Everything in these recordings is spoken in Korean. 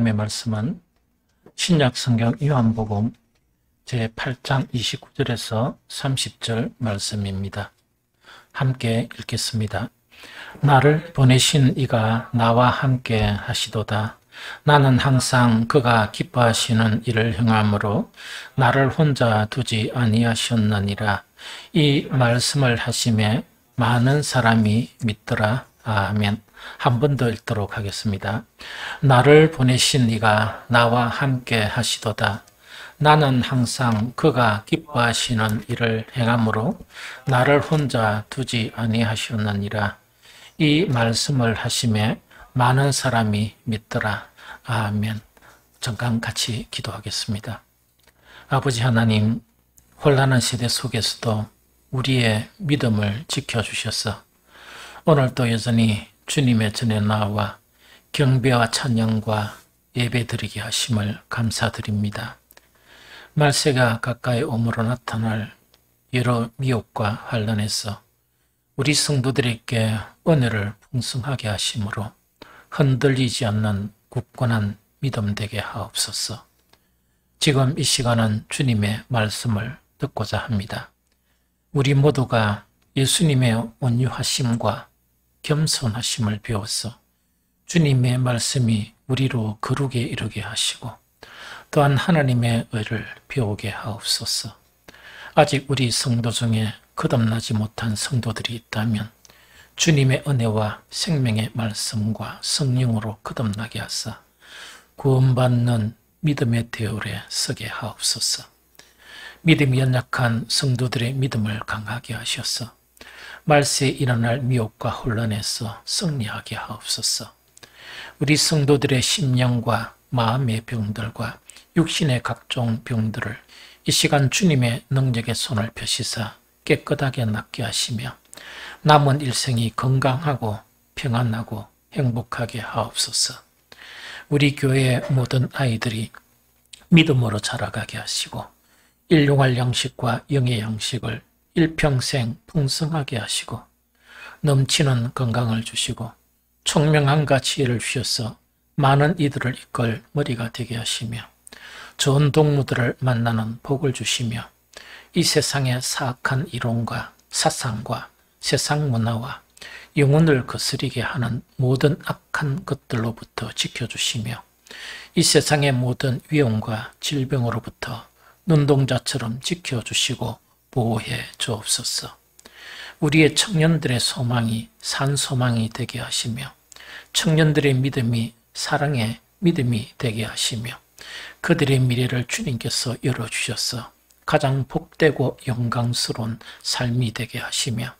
하나님의 말씀은 신약성경 요한복음 제8장 29절에서 30절 말씀입니다. 함께 읽겠습니다. 나를 보내신 이가 나와 함께 하시도다. 나는 항상 그가 기뻐하시는 일을 행함으로 나를 혼자 두지 아니하셨느니라. 이 말씀을 하심에 많은 사람이 믿더라. 아멘. 한 번 더 읽도록 하겠습니다. 나를 보내신 이가 나와 함께 하시도다. 나는 항상 그가 기뻐하시는 일을 행함으로 나를 혼자 두지 아니하셨느니라. 이 말씀을 하심에 많은 사람이 믿더라. 아멘. 잠깐 같이 기도하겠습니다. 아버지 하나님, 혼란한 세대 속에서도 우리의 믿음을 지켜주셔서 오늘도 여전히 주님의 전에 나와 경배와 찬양과 예배드리게 하심을 감사드립니다. 말세가 가까이 오므로 나타날 여러 미혹과 환란에서 우리 성도들에게 은혜를 풍성하게 하심으로 흔들리지 않는 굳건한 믿음 되게 하옵소서. 지금 이 시간은 주님의 말씀을 듣고자 합니다. 우리 모두가 예수님의 온유하심과 겸손하심을 배워서 주님의 말씀이 우리로 거룩에 이르게 하시고 또한 하나님의 의를 배우게 하옵소서. 아직 우리 성도 중에 거듭나지 못한 성도들이 있다면 주님의 은혜와 생명의 말씀과 성령으로 거듭나게 하사 구원받는 믿음의 대열에 서게 하옵소서. 믿음이 연약한 성도들의 믿음을 강하게 하셔서 말세에 일어날 미혹과 혼란에서 승리하게 하옵소서. 우리 성도들의 심령과 마음의 병들과 육신의 각종 병들을 이 시간 주님의 능력의 손을 펴시사 깨끗하게 낫게 하시며 남은 일생이 건강하고 평안하고 행복하게 하옵소서. 우리 교회의 모든 아이들이 믿음으로 자라가게 하시고 일용할 양식과 영의 양식을 일평생 풍성하게 하시고 넘치는 건강을 주시고 총명함과 지혜를 주셔서 많은 이들을 이끌 머리가 되게 하시며 좋은 동무들을 만나는 복을 주시며 이 세상의 사악한 이론과 사상과 세상 문화와 영혼을 거스리게 하는 모든 악한 것들로부터 지켜주시며 이 세상의 모든 위험과 질병으로부터 눈동자처럼 지켜주시고 보호해 주옵소서. 우리의 청년들의 소망이 산소망이 되게 하시며 청년들의 믿음이 사랑의 믿음이 되게 하시며 그들의 미래를 주님께서 열어주셔서 가장 복되고 영광스러운 삶이 되게 하시며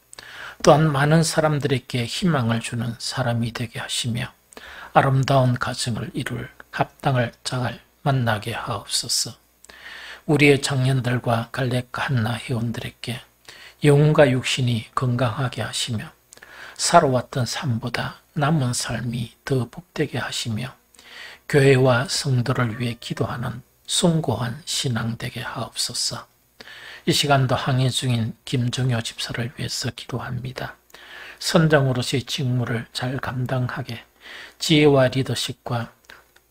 또한 많은 사람들에게 희망을 주는 사람이 되게 하시며 아름다운 가정을 이룰 합당할 짝을 만나게 하옵소서. 우리의 청년들과 갈렙과 한나 회원들에게 영혼과 육신이 건강하게 하시며 살아왔던 삶보다 남은 삶이 더 복되게 하시며 교회와 성도를 위해 기도하는 숭고한 신앙 되게 하옵소서. 이 시간도 항해 중인 김정효 집사를 위해서 기도합니다. 선장으로서의 직무를 잘 감당하게 지혜와 리더십과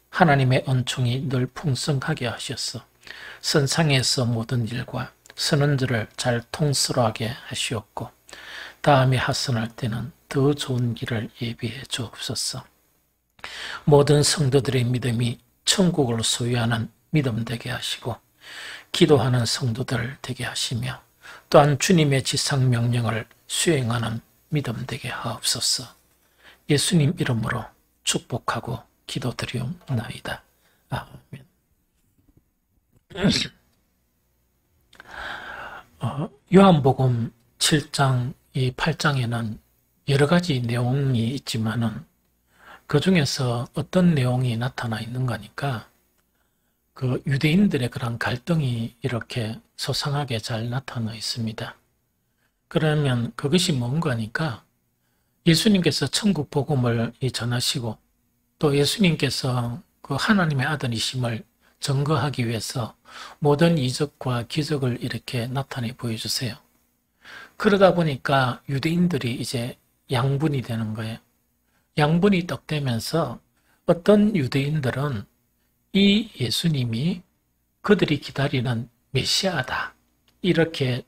하나님의 은총이 늘 풍성하게 하셔서 선상에서 모든 일과 선언들을 잘 통솔하게 하시옵고 다음에 하선할 때는 더 좋은 길을 예비해 주옵소서. 모든 성도들의 믿음이 천국을 소유하는 믿음 되게 하시고 기도하는 성도들 되게 하시며 또한 주님의 지상 명령을 수행하는 믿음 되게 하옵소서. 예수님 이름으로 축복하고 기도드리옵나이다. 아멘. 요한복음 7장 이 8장에는 여러 가지 내용이 있지만은 그 중에서 어떤 내용이 나타나 있는 거니까 그 유대인들의 그런 갈등이 이렇게 소상하게 잘 나타나 있습니다. 그러면 그것이 뭔가니까 예수님께서 천국 복음을 전하시고 또 예수님께서 그 하나님의 아들이심을 증거하기 위해서 모든 이적과 기적을 이렇게 나타내 보여주세요. 그러다 보니까 유대인들이 이제 양분이 되는 거예요. 양분이 떡 되면서 어떤 유대인들은 이 예수님이 그들이 기다리는 메시아다. 이렇게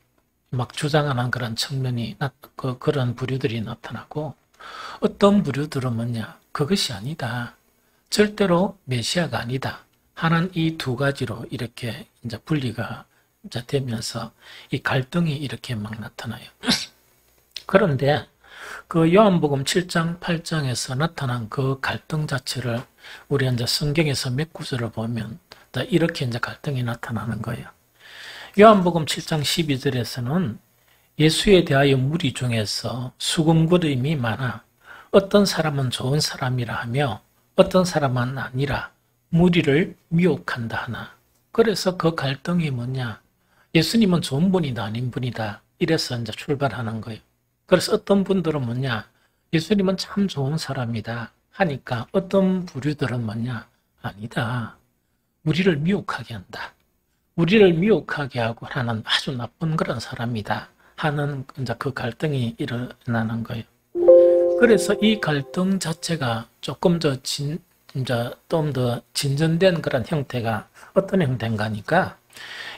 막 주장하는 그런 측면이, 그런 부류들이 나타나고, 어떤 부류들은 뭐냐? 그것이 아니다. 절대로 메시아가 아니다. 하는 이 두 가지로 이렇게 이제 분리가 이제 되면서 이 갈등이 이렇게 막 나타나요. 그런데 그 요한복음 7장, 8장에서 나타난 그 갈등 자체를 우리 이제 성경에서 몇 구절을 보면 이렇게 이제 갈등이 나타나는 거예요. 요한복음 7장 12절에서는 예수에 대하여 무리 중에서 수군거림이 많아 어떤 사람은 좋은 사람이라 하며 어떤 사람은 아니라 무리를 미혹한다 하나. 그래서 그 갈등이 뭐냐? 예수님은 좋은 분이다 아닌 분이다. 이래서 이제 출발하는 거예요. 그래서 어떤 분들은 뭐냐? 예수님은 참 좋은 사람이다 하니까 어떤 부류들은 뭐냐? 아니다. 우리를 미혹하게 한다. 우리를 미혹하게 하고 하는 아주 나쁜 그런 사람이다 하는 이제 그 갈등이 일어나는 거예요. 그래서 이 갈등 자체가 조금 더 좀 더 진전된 그런 형태가 어떤 형태인가 하니까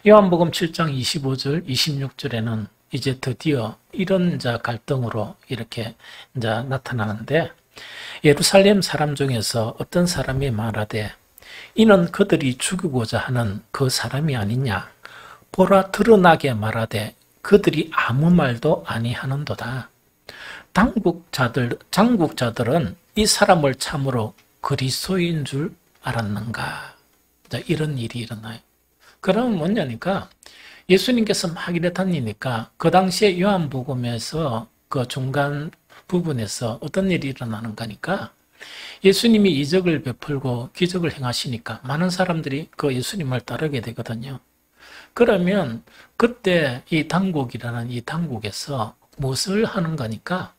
요한복음 7장 25절, 26절에는 이제 드디어 이런 갈등으로 이렇게 나타나는데, 예루살렘 사람 중에서 어떤 사람이 말하되 이는 그들이 죽이고자 하는 그 사람이 아니냐. 보라 드러나게 말하되 그들이 아무 말도 아니하는도다. 장국자들은 이 사람을 참으로 그리스도인 줄 알았는가. 이런 일이 일어나요. 그러면 뭐냐니까 예수님께서 막 이래 다니니까 그 당시에 요한복음에서 그 중간 부분에서 어떤 일이 일어나는가 하니까 예수님이 이적을 베풀고 기적을 행하시니까 많은 사람들이 그 예수님을 따르게 되거든요. 그러면 그때 이 당국이라는 이 당국에서 무엇을 하는 거니까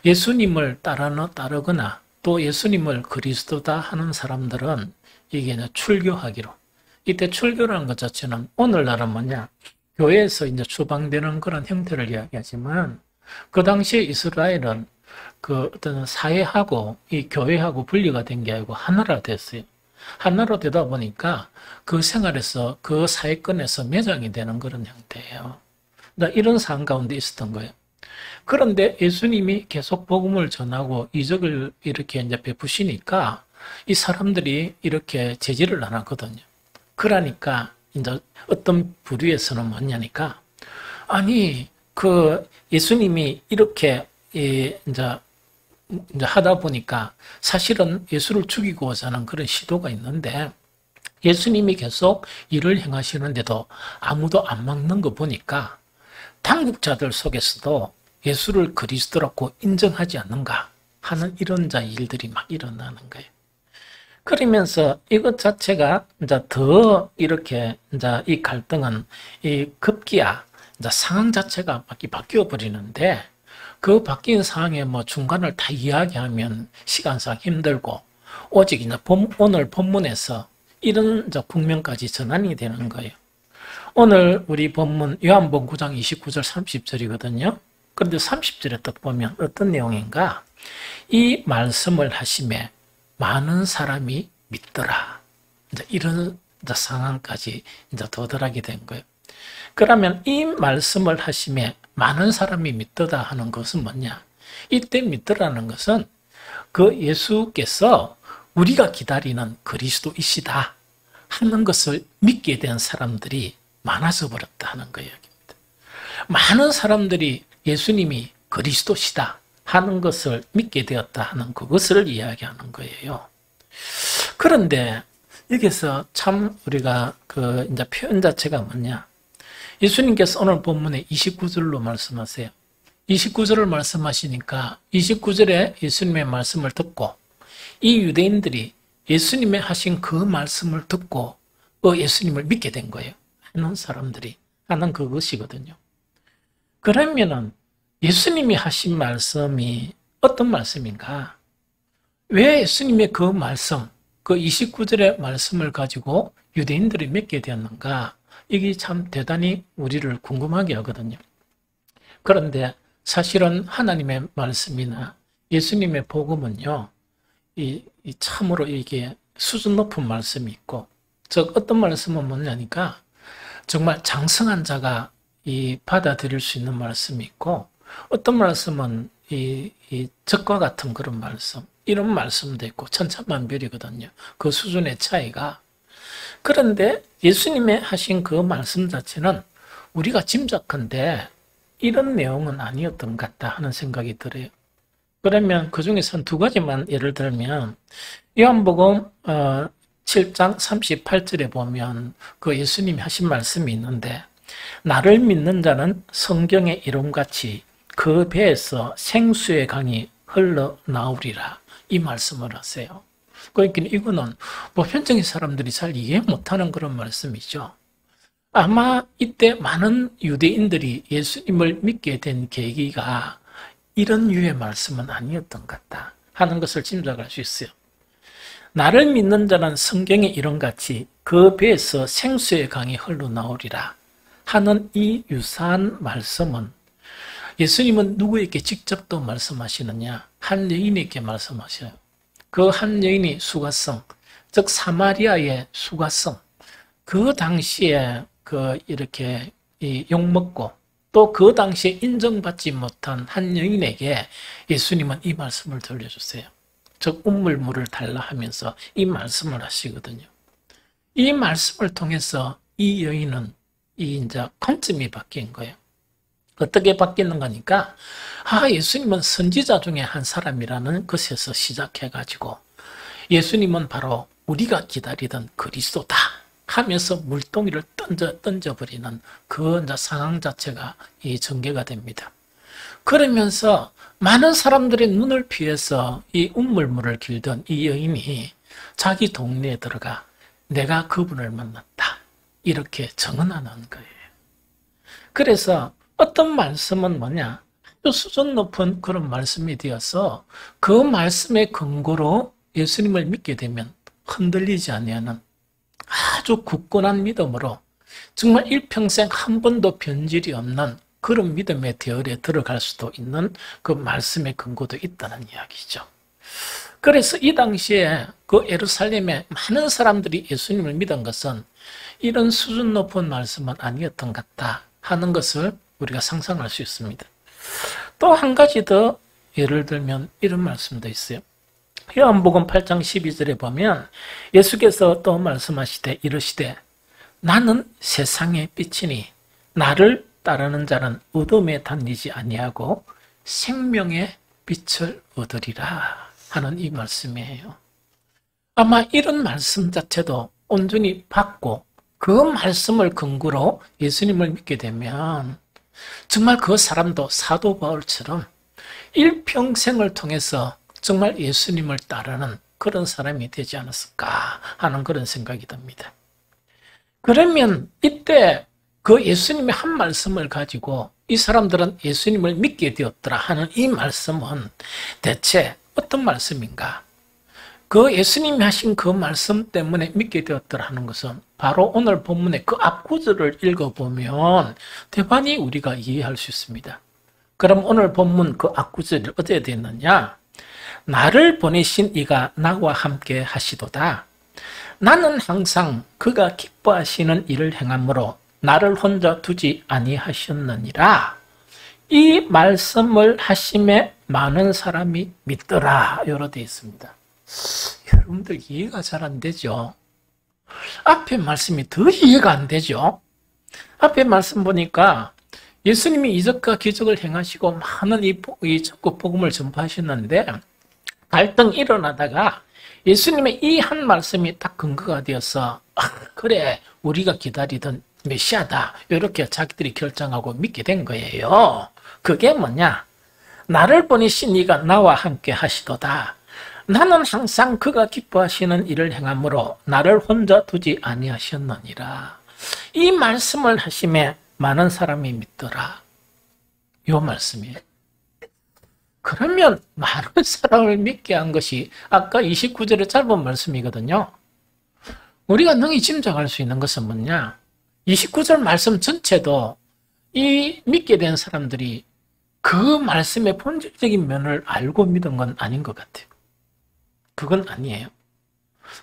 예수님을 따르거나 또 예수님을 그리스도다 하는 사람들은 이게 출교하기로. 이때 출교라는 것 자체는 오늘날은 뭐냐? 교회에서 이제 추방되는 그런 형태를 이야기하지만 그 당시에 이스라엘은 그 어떤 사회하고 이 교회하고 분리가 된 게 아니고 하나라 됐어요. 하나로 되다 보니까 그 생활에서 그 사회권에서 매장이 되는 그런 형태예요. 이런 상황 가운데 있었던 거예요. 그런데 예수님이 계속 복음을 전하고 이적을 이렇게 이제 베푸시니까 이 사람들이 이렇게 제지를 안 하거든요. 그러니까 이제 어떤 부류에서는 뭐냐니까 아니 그 예수님이 이렇게 이제 하다 보니까 사실은 예수를 죽이고자 하는 그런 시도가 있는데 예수님이 계속 일을 행하시는데도 아무도 안 막는 거 보니까 당국자들 속에서도 예수를 그리스도라고 인정하지 않는가 하는 이런 일들이 막 일어나는 거예요. 그러면서 이것 자체가 이제 더 이렇게 이제 이 갈등은 이 급기야 이제 상황 자체가 바뀌어 버리는데 그 바뀐 상황에 뭐 중간을 다 이야기하면 시간상 힘들고 오직 이제 오늘 본문에서 이런 이제 국면까지 전환이 되는 거예요. 오늘 우리 본문 요한복음 9장 29절 30절이거든요. 그런데 30절에 딱 보면 어떤 내용인가? 이 말씀을 하심에 많은 사람이 믿더라. 이제 이런 이제 상황까지 이제 도달하게 된 거예요. 그러면 이 말씀을 하심에 많은 사람이 믿더라 하는 것은 뭐냐? 이때 믿더라는 것은 그 예수께서 우리가 기다리는 그리스도이시다 하는 것을 믿게 된 사람들이 많아져 버렸다 하는 거예요. 많은 사람들이 예수님이 그리스도시다 하는 것을 믿게 되었다 하는 그것을 이야기하는 거예요. 그런데 여기서 참 우리가 그 이제 표현 자체가 뭐냐? 예수님께서 오늘 본문에 29절로 말씀하세요. 29절을 말씀하시니까 29절에 예수님의 말씀을 듣고 이 유대인들이 예수님의 하신 그 말씀을 듣고 예수님을 믿게 된 거예요. 하는 사람들이 하는 그것이거든요. 그러면은 예수님이 하신 말씀이 어떤 말씀인가? 왜 예수님의 그 말씀, 그 29절의 말씀을 가지고 유대인들이 믿게 되었는가? 이게 참 대단히 우리를 궁금하게 하거든요. 그런데 사실은 하나님의 말씀이나 예수님의 복음은요, 참으로 이게 수준 높은 말씀이 있고, 즉 어떤 말씀은 뭐냐니까 정말 장성한 자가 이 받아들일 수 있는 말씀이 있고, 어떤 말씀은 이 적과 같은 그런 말씀, 이런 말씀도 있고 천차만별이거든요. 그 수준의 차이가. 그런데 예수님의 하신 그 말씀 자체는 우리가 짐작한데 이런 내용은 아니었던 것 같다 하는 생각이 들어요. 그러면 그 중에서 두 가지만 예를 들면, 요한복음 7장 38절에 보면 그 예수님이 하신 말씀이 있는데, 나를 믿는 자는 성경의 이름같이 그 배에서 생수의 강이 흘러나오리라, 이 말씀을 하세요. 그러니까 이거는 현장의 사람들이 잘 이해 못하는 그런 말씀이죠. 아마 이때 많은 유대인들이 예수님을 믿게 된 계기가 이런 유의 말씀은 아니었던 것 같다 하는 것을 짐작할 수 있어요. 나를 믿는 자는 성경의 이름같이 그 배에서 생수의 강이 흘러나오리라 하는 이 유사한 말씀은, 예수님은 누구에게 직접 또 말씀하시느냐? 한 여인에게 말씀하셔요. 그 한 여인이 수가성, 즉 사마리아의 수가성, 그 당시에 이렇게 욕먹고 또 그 당시에 인정받지 못한 한 여인에게 예수님은 이 말씀을 들려주세요. 즉 우물물을 달라 하면서 이 말씀을 하시거든요. 이 말씀을 통해서 이 여인은 이제 관점이 바뀐 거예요. 어떻게 바뀌는 거니까, 예수님은 선지자 중에 한 사람이라는 것에서 시작해가지고 예수님은 바로 우리가 기다리던 그리스도다 하면서 물동이를 던져버리는 그 상황 자체가 전개가 됩니다. 그러면서 많은 사람들의 눈을 피해서 이 우물물을 길던 이 여인이 자기 동네에 들어가 내가 그분을 만났다, 이렇게 증언하는 거예요. 그래서 어떤 말씀은 뭐냐, 아주 수준 높은 그런 말씀이 되어서 그 말씀의 근거로 예수님을 믿게 되면 흔들리지 아니하는 아주 굳건한 믿음으로 정말 일평생 한 번도 변질이 없는 그런 믿음의 대열에 들어갈 수도 있는 그 말씀의 근거도 있다는 이야기죠. 그래서 이 당시에 그 예루살렘에 많은 사람들이 예수님을 믿은 것은 이런 수준 높은 말씀은 아니었던 것 같다 하는 것을 우리가 상상할 수 있습니다. 또 한 가지 더 예를 들면 이런 말씀도 있어요. 요한복음 8장 12절에 보면 예수께서 또 말씀하시되 이르시되 나는 세상의 빛이니 나를 따르는 자는 어둠에 다니지 아니하고 생명의 빛을 얻으리라 하는 이 말씀이에요. 아마 이런 말씀 자체도 온전히 받고 그 말씀을 근거로 예수님을 믿게 되면 정말 그 사람도 사도 바울처럼 일평생을 통해서 정말 예수님을 따르는 그런 사람이 되지 않았을까 하는 그런 생각이 듭니다. 그러면 이때 그 예수님의 한 말씀을 가지고 이 사람들은 예수님을 믿게 되었더라 하는 이 말씀은 대체 어떤 말씀인가? 그 예수님이 하신 그 말씀 때문에 믿게 되었더라 하는 것은 바로 오늘 본문의 그 앞구절을 읽어보면 대반히 우리가 이해할 수 있습니다. 그럼 오늘 본문 그 앞구절이 어디에 되어 있느냐? 나를 보내신 이가 나와 함께 하시도다. 나는 항상 그가 기뻐하시는 일을 행함으로 나를 혼자 두지 아니하셨느니라. 이 말씀을 하심에 많은 사람이 믿더라. 이렇게 되어 있습니다. 여러분들 이해가 잘 안 되죠? 앞에 말씀이 더 이해가 안 되죠? 앞에 말씀 보니까 예수님이 이적과 기적을 행하시고 많은 이 적국 복음을 전파하셨는데 갈등 일어나다가 예수님의 이 한 말씀이 딱 근거가 되어서 그래 우리가 기다리던 메시아다 이렇게 자기들이 결정하고 믿게 된 거예요. 그게 뭐냐? 나를 보내신 이가 나와 함께 하시도다. 나는 항상 그가 기뻐하시는 일을 행함으로 나를 혼자 두지 아니하셨느니라. 이 말씀을 하심에 많은 사람이 믿더라. 이 말씀이에요. 그러면 많은 사람을 믿게 한 것이 아까 29절의 짧은 말씀이거든요. 우리가 능히 짐작할 수 있는 것은 뭐냐? 29절 말씀 전체도 이 믿게 된 사람들이 그 말씀의 본질적인 면을 알고 믿은 건 아닌 것 같아요. 그건 아니에요.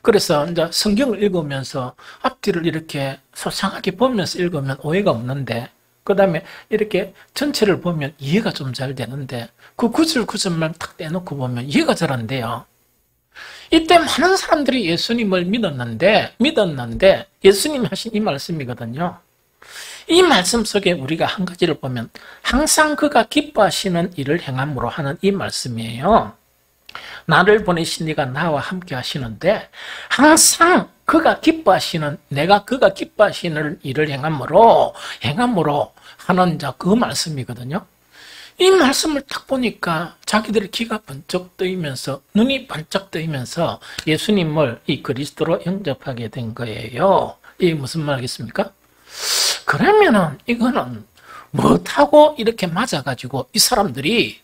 그래서 이제 성경을 읽으면서 앞뒤를 이렇게 소상하게 보면서 읽으면 오해가 없는데, 그 다음에 이렇게 전체를 보면 이해가 좀 잘 되는데, 그 구절 구절만 탁 떼놓고 보면 이해가 잘 안 돼요. 이때 많은 사람들이 예수님을 믿었는데 예수님이 하신 이 말씀이거든요. 이 말씀 속에 우리가 한 가지를 보면 항상 그가 기뻐하시는 일을 행함으로 하는 이 말씀이에요. 나를 보내신 이가 나와 함께 하시는데 항상 그가 기뻐하시는, 내가 그가 기뻐하시는 일을 행함으로 하는 그 말씀이거든요. 이 말씀을 딱 보니까 자기들의 귀가 번쩍 뜨이면서, 눈이 반짝 뜨이면서 예수님을 이 그리스도로 영접하게 된 거예요. 이게 무슨 말이겠습니까? 그러면은 이거는 뭐하고 이렇게 맞아가지고 이 사람들이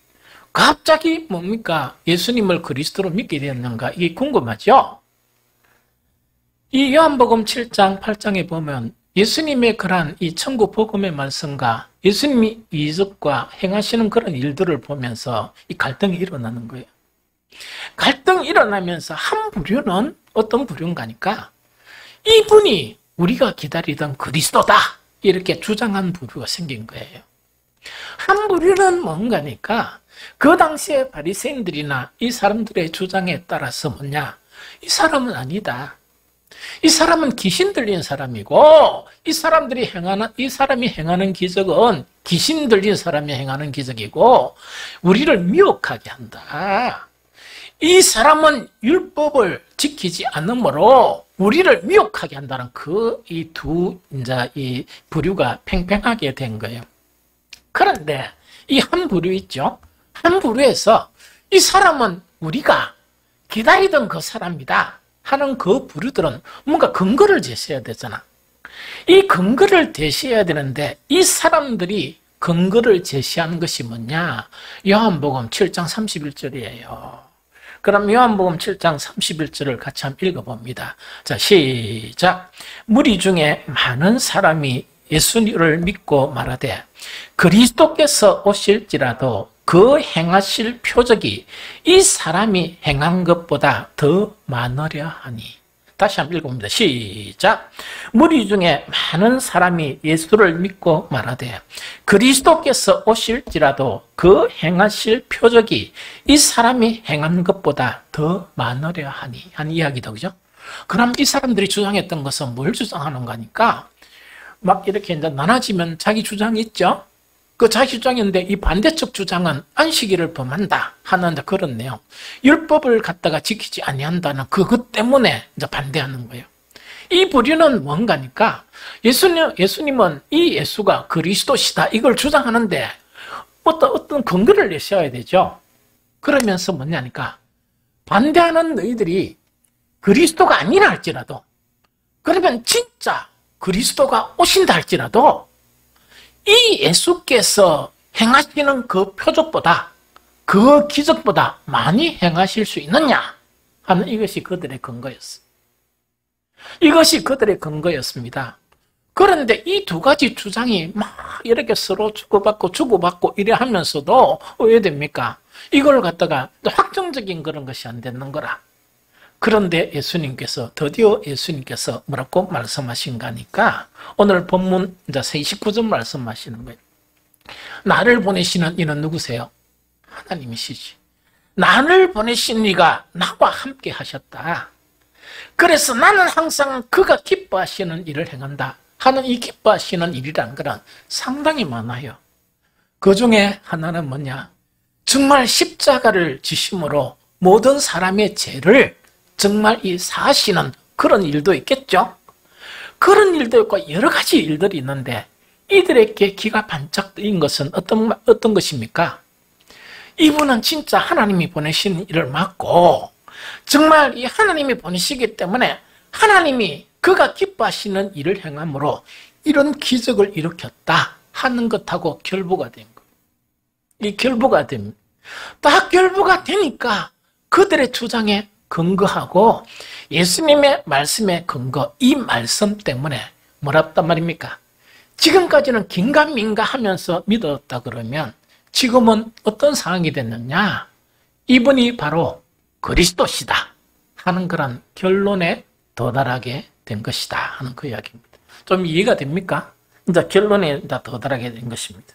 갑자기 뭡니까? 예수님을 그리스도로 믿게 되었는가? 이게 궁금하죠? 이 요한복음 7장, 8장에 보면 예수님의 그런 이 천국 복음의 말씀과 예수님이 이적과 행하시는 그런 일들을 보면서 이 갈등이 일어나는 거예요. 갈등이 일어나면서 한 부류는 어떤 부류인가니까 이분이 우리가 기다리던 그리스도다, 이렇게 주장한 부류가 생긴 거예요. 한 부류는 뭔가니까 그 당시에 바리새인들이나 이 사람들의 주장에 따라서 뭐냐, 이 사람은 아니다, 이 사람은 귀신 들린 사람이고, 이 사람이 행하는 기적은 귀신 들린 사람이 행하는 기적이고 우리를 미혹하게 한다. 이 사람은 율법을 지키지 않으므로 우리를 미혹하게 한다는 이 부류가 팽팽하게 된 거예요. 그런데 이 한 부류 있죠? 한 부류에서 이 사람은 우리가 기다리던 그 사람이다 하는 그 부류들은 뭔가 근거를 제시해야 되잖아. 이 근거를 제시해야 되는데 이 사람들이 근거를 제시하는 것이 뭐냐? 요한복음 7장 31절이에요. 그럼 요한복음 7장 31절을 같이 한번 읽어봅니다. 자, 시작. 무리 중에 많은 사람이 예수를 믿고 말하되 그리스도께서 오실지라도 그 행하실 표적이 이 사람이 행한 것보다 더 많으려 하니. 다시 한번 읽어봅니다. 시작. 무리 중에 많은 사람이 예수를 믿고 말하되 그리스도께서 오실지라도 그 행하실 표적이 이 사람이 행한 것보다 더 많으려 하니 하는 이야기다, 그죠? 그럼 이 사람들이 주장했던 것은 뭘 주장하는 거니까 막 이렇게 이제 나눠지면 자기 주장이 있죠. 그 자기 주장인데 이 반대쪽 주장은 안식일을 범한다 하는 그런 내용, 율법을 갖다가 지키지 아니한다는 그것 때문에 이제 반대하는 거예요. 이 부류는 뭔가니까 예수님은 이 예수가 그리스도시다 이걸 주장하는데 어떤 근거를 내셔야 되죠. 그러면서 뭐냐니까 반대하는 너희들이 그리스도가 아니라 할지라도, 그러면 진짜 그리스도가 오신다 할지라도 이 예수께서 행하시는 그 표적보다, 그 기적보다 많이 행하실 수 있느냐 하는 이것이 그들의 근거였어요. 이것이 그들의 근거였습니다. 그런데 이 두 가지 주장이 막 이렇게 서로 주고받고 이래 하면서도 왜 됩니까? 이걸 갖다가 확정적인 그런 것이 안 되는 거라. 그런데 드디어 예수님께서 뭐라고 말씀하신가 하니까 오늘 본문 29절 말씀하시는 거예요. 나를 보내시는 이는 누구세요? 하나님이시지. 나를 보내신 이가 나와 함께 하셨다. 그래서 나는 항상 그가 기뻐하시는 일을 행한다 하는 이 기뻐하시는 일이란 것은 상당히 많아요. 그 중에 하나는 뭐냐? 정말 십자가를 지심으로 모든 사람의 죄를 정말 이 사시는 그런 일도 있겠죠. 그런 일도 있고 여러 가지 일들이 있는데 이들에게 귀가 반짝 뜨인 것은 어떤 것입니까? 이분은 진짜 하나님이 보내신 일을 맡고 정말 이 하나님이 보내시기 때문에 하나님이 그가 기뻐하시는 일을 행함으로 이런 기적을 일으켰다 하는 것하고 결부가 된 거예요. 이 결부가 됩니다. 딱 결부가 되니까 그들의 주장에 근거하고 예수님의 말씀의 근거, 이 말씀 때문에 뭐랍단 말입니까? 지금까지는 긴가민가 하면서 믿었다 그러면 지금은 어떤 상황이 됐느냐? 이분이 바로 그리스도시다 하는 그런 결론에 도달하게 된 것이다 하는 그 이야기입니다. 좀 이해가 됩니까? 이제 결론에 이제 도달하게 된 것입니다.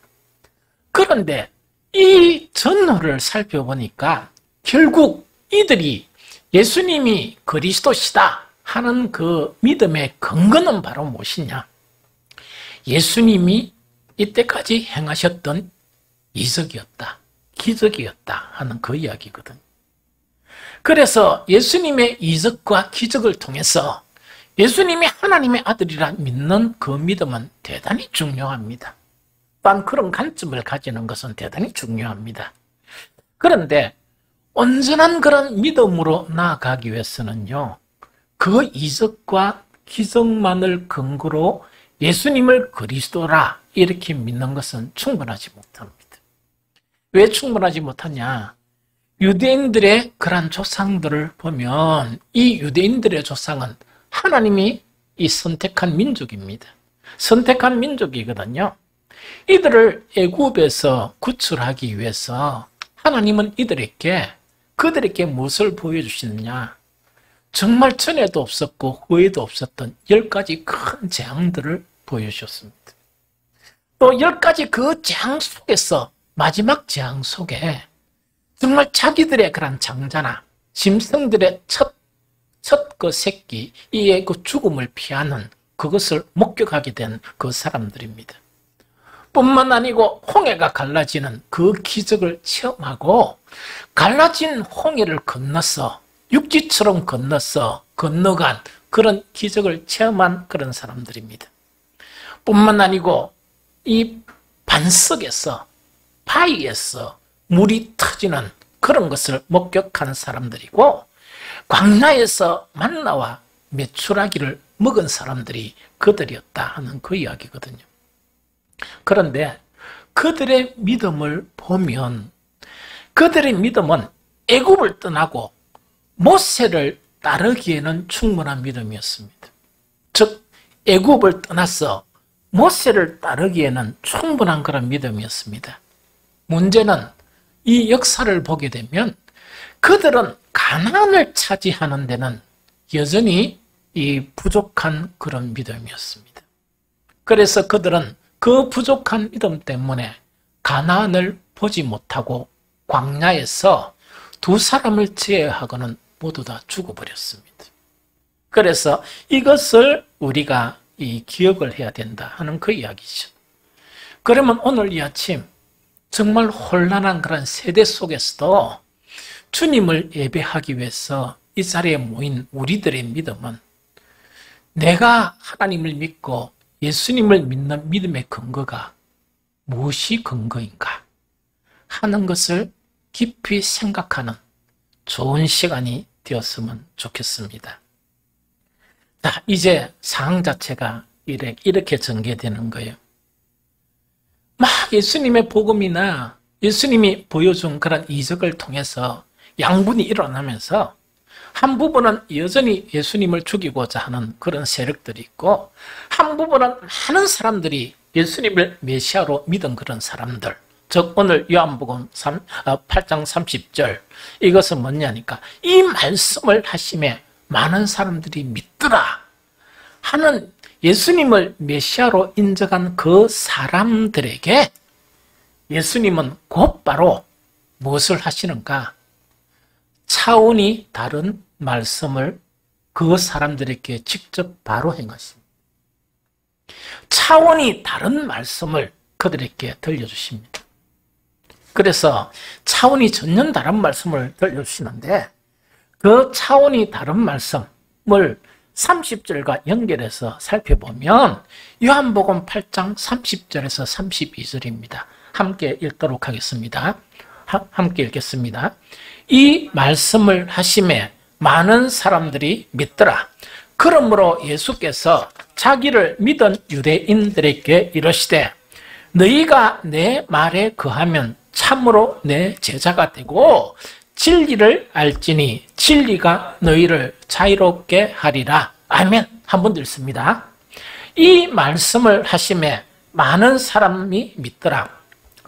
그런데 이 전후를 살펴보니까 결국 이들이 예수님이 그리스도시다 하는 그 믿음의 근거는 바로 무엇이냐? 예수님이 이때까지 행하셨던 이적이었다, 기적이었다 하는 그 이야기거든요. 그래서 예수님의 이적과 기적을 통해서 예수님이 하나님의 아들이라 믿는 그 믿음은 대단히 중요합니다. 또한 그런 관점을 가지는 것은 대단히 중요합니다. 그런데 온전한 그런 믿음으로 나아가기 위해서는요, 그 이적과 기적만을 근거로 예수님을 그리스도라 이렇게 믿는 것은 충분하지 못합니다. 왜 충분하지 못하냐? 유대인들의 그런 조상들을 보면 이 유대인들의 조상은 하나님이 이 선택한 민족입니다. 선택한 민족이거든요. 이들을 애굽에서 구출하기 위해서 하나님은 그들에게 무엇을 보여주시느냐? 정말 전에도 없었고 후에도 없었던 10가지 큰 재앙들을 보여주셨습니다. 또 10가지 그 재앙 속에서 마지막 재앙 속에 정말 자기들의 그런 장자나 짐승들의 첫 그 새끼 이의 그 죽음을 피하는 그것을 목격하게 된 그 사람들입니다. 뿐만 아니고 홍해가 갈라지는 그 기적을 체험하고 갈라진 홍해를 건너서 육지처럼 건너간 그런 기적을 체험한 그런 사람들입니다. 뿐만 아니고 이 반석에서 바위에서 물이 터지는 그런 것을 목격한 사람들이고 광야에서 만나와 메추라기를 먹은 사람들이 그들이었다 하는 그 이야기거든요. 그런데 그들의 믿음을 보면 그들의 믿음은 애굽을 떠나고 모세를 따르기에는 충분한 믿음이었습니다. 즉 애굽을 떠나서 모세를 따르기에는 충분한 그런 믿음이었습니다. 문제는 이 역사를 보게 되면 그들은 가나안을 차지하는 데는 여전히 이 부족한 그런 믿음이었습니다. 그래서 그들은 그 부족한 믿음 때문에 가나안을 보지 못하고 광야에서 2사람을 제외하고는 모두 다 죽어버렸습니다. 그래서 이것을 우리가 기억을 해야 된다 하는 그 이야기죠. 그러면 오늘 이 아침 정말 혼란한 그런 세대 속에서도 주님을 예배하기 위해서 이 자리에 모인 우리들의 믿음은 내가 하나님을 믿고 예수님을 믿는 믿음의 근거가 무엇이 근거인가 하는 것을 깊이 생각하는 좋은 시간이 되었으면 좋겠습니다. 자, 이제 상황 자체가 이렇게 전개되는 거예요. 막 예수님의 복음이나 예수님이 보여준 그런 이적을 통해서 양분이 일어나면서 한 부분은 여전히 예수님을 죽이고자 하는 그런 세력들이 있고 한 부분은 많은 사람들이 예수님을 메시아로 믿은 그런 사람들, 즉 오늘 요한복음 8장 30절 이것은 뭐냐니까 이 말씀을 하심에 많은 사람들이 믿더라 하는 예수님을 메시아로 인정한 그 사람들에게 예수님은 곧바로 무엇을 하시는가? 차원이 다른 말씀을 그 사람들에게 직접 바로 행하십니다. 차원이 다른 말씀을 그들에게 들려주십니다. 그래서 차원이 전혀 다른 말씀을 들려주시는데 그 차원이 다른 말씀을 30절과 연결해서 살펴보면 요한복음 8장 30절에서 32절입니다. 함께 읽도록 하겠습니다. 함께 읽겠습니다. 이 말씀을 하심에 많은 사람들이 믿더라. 그러므로 예수께서 자기를 믿은 유대인들에게 이르시되 너희가 내 말에 거하면 참으로 내 제자가 되고 진리를 알지니 진리가 너희를 자유롭게 하리라. 아멘. 한 번 더 읽습니다. 이 말씀을 하심에 많은 사람이 믿더라.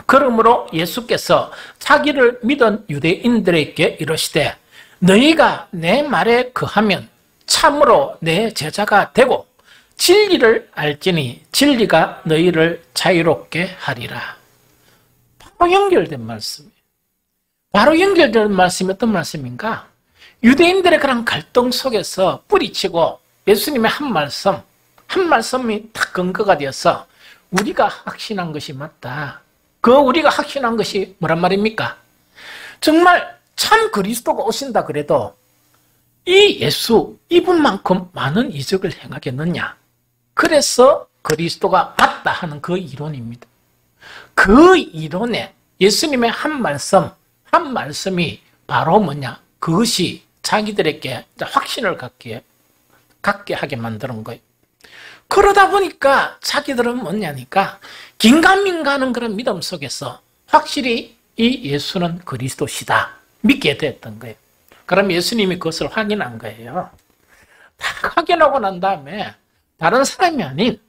그러므로 예수께서 자기를 믿은 유대인들에게 이르시되 너희가 내 말에 거하면 참으로 내 제자가 되고 진리를 알지니 진리가 너희를 자유롭게 하리라. 바로 연결된 말씀이에요. 바로 연결된 말씀이 어떤 말씀인가? 유대인들의 그런 갈등 속에서 뿌리치고 예수님의 한 말씀이 딱 근거가 되어서 우리가 확신한 것이 맞다. 그 우리가 확신한 것이 뭐란 말입니까? 정말 참 그리스도가 오신다 그래도 이 예수, 이분만큼 많은 이적을 행하겠느냐? 그래서 그리스도가 맞다 하는 그 이론입니다. 그 이론에 예수님의 한 말씀이 바로 뭐냐? 그것이 자기들에게 확신을 갖게 하게 만드는 거예요. 그러다 보니까 자기들은 뭐냐니까 긴가민가하는 그런 믿음 속에서 확실히 이 예수는 그리스도시다 믿게 됐던 거예요. 그럼 예수님이 그것을 확인한 거예요. 다 확인하고 난 다음에 다른 사람이 아닌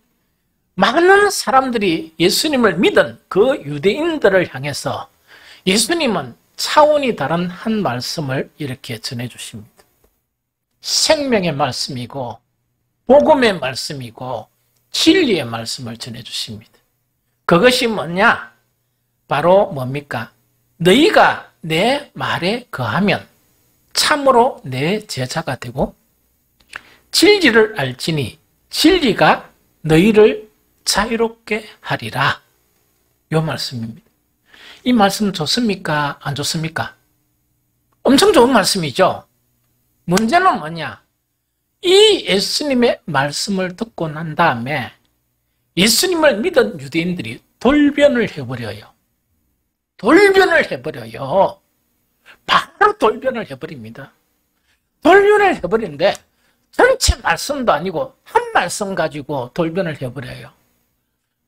많은 사람들이 예수님을 믿은 그 유대인들을 향해서 예수님은 차원이 다른 한 말씀을 이렇게 전해주십니다. 생명의 말씀이고 복음의 말씀이고 진리의 말씀을 전해주십니다. 그것이 뭐냐? 바로 뭡니까? 너희가 내 말에 거하면 참으로 내 제자가 되고 진리를 알지니 진리가 너희를 자유롭게 하리라. 이 말씀입니다. 이 말씀 좋습니까? 안 좋습니까? 엄청 좋은 말씀이죠. 문제는 뭐냐? 이 예수님의 말씀을 듣고 난 다음에 예수님을 믿은 유대인들이 돌변을 해버려요. 바로 돌변을 해버립니다. 돌변을 해버리는데 전체 말씀도 아니고 한 말씀 가지고 돌변을 해버려요.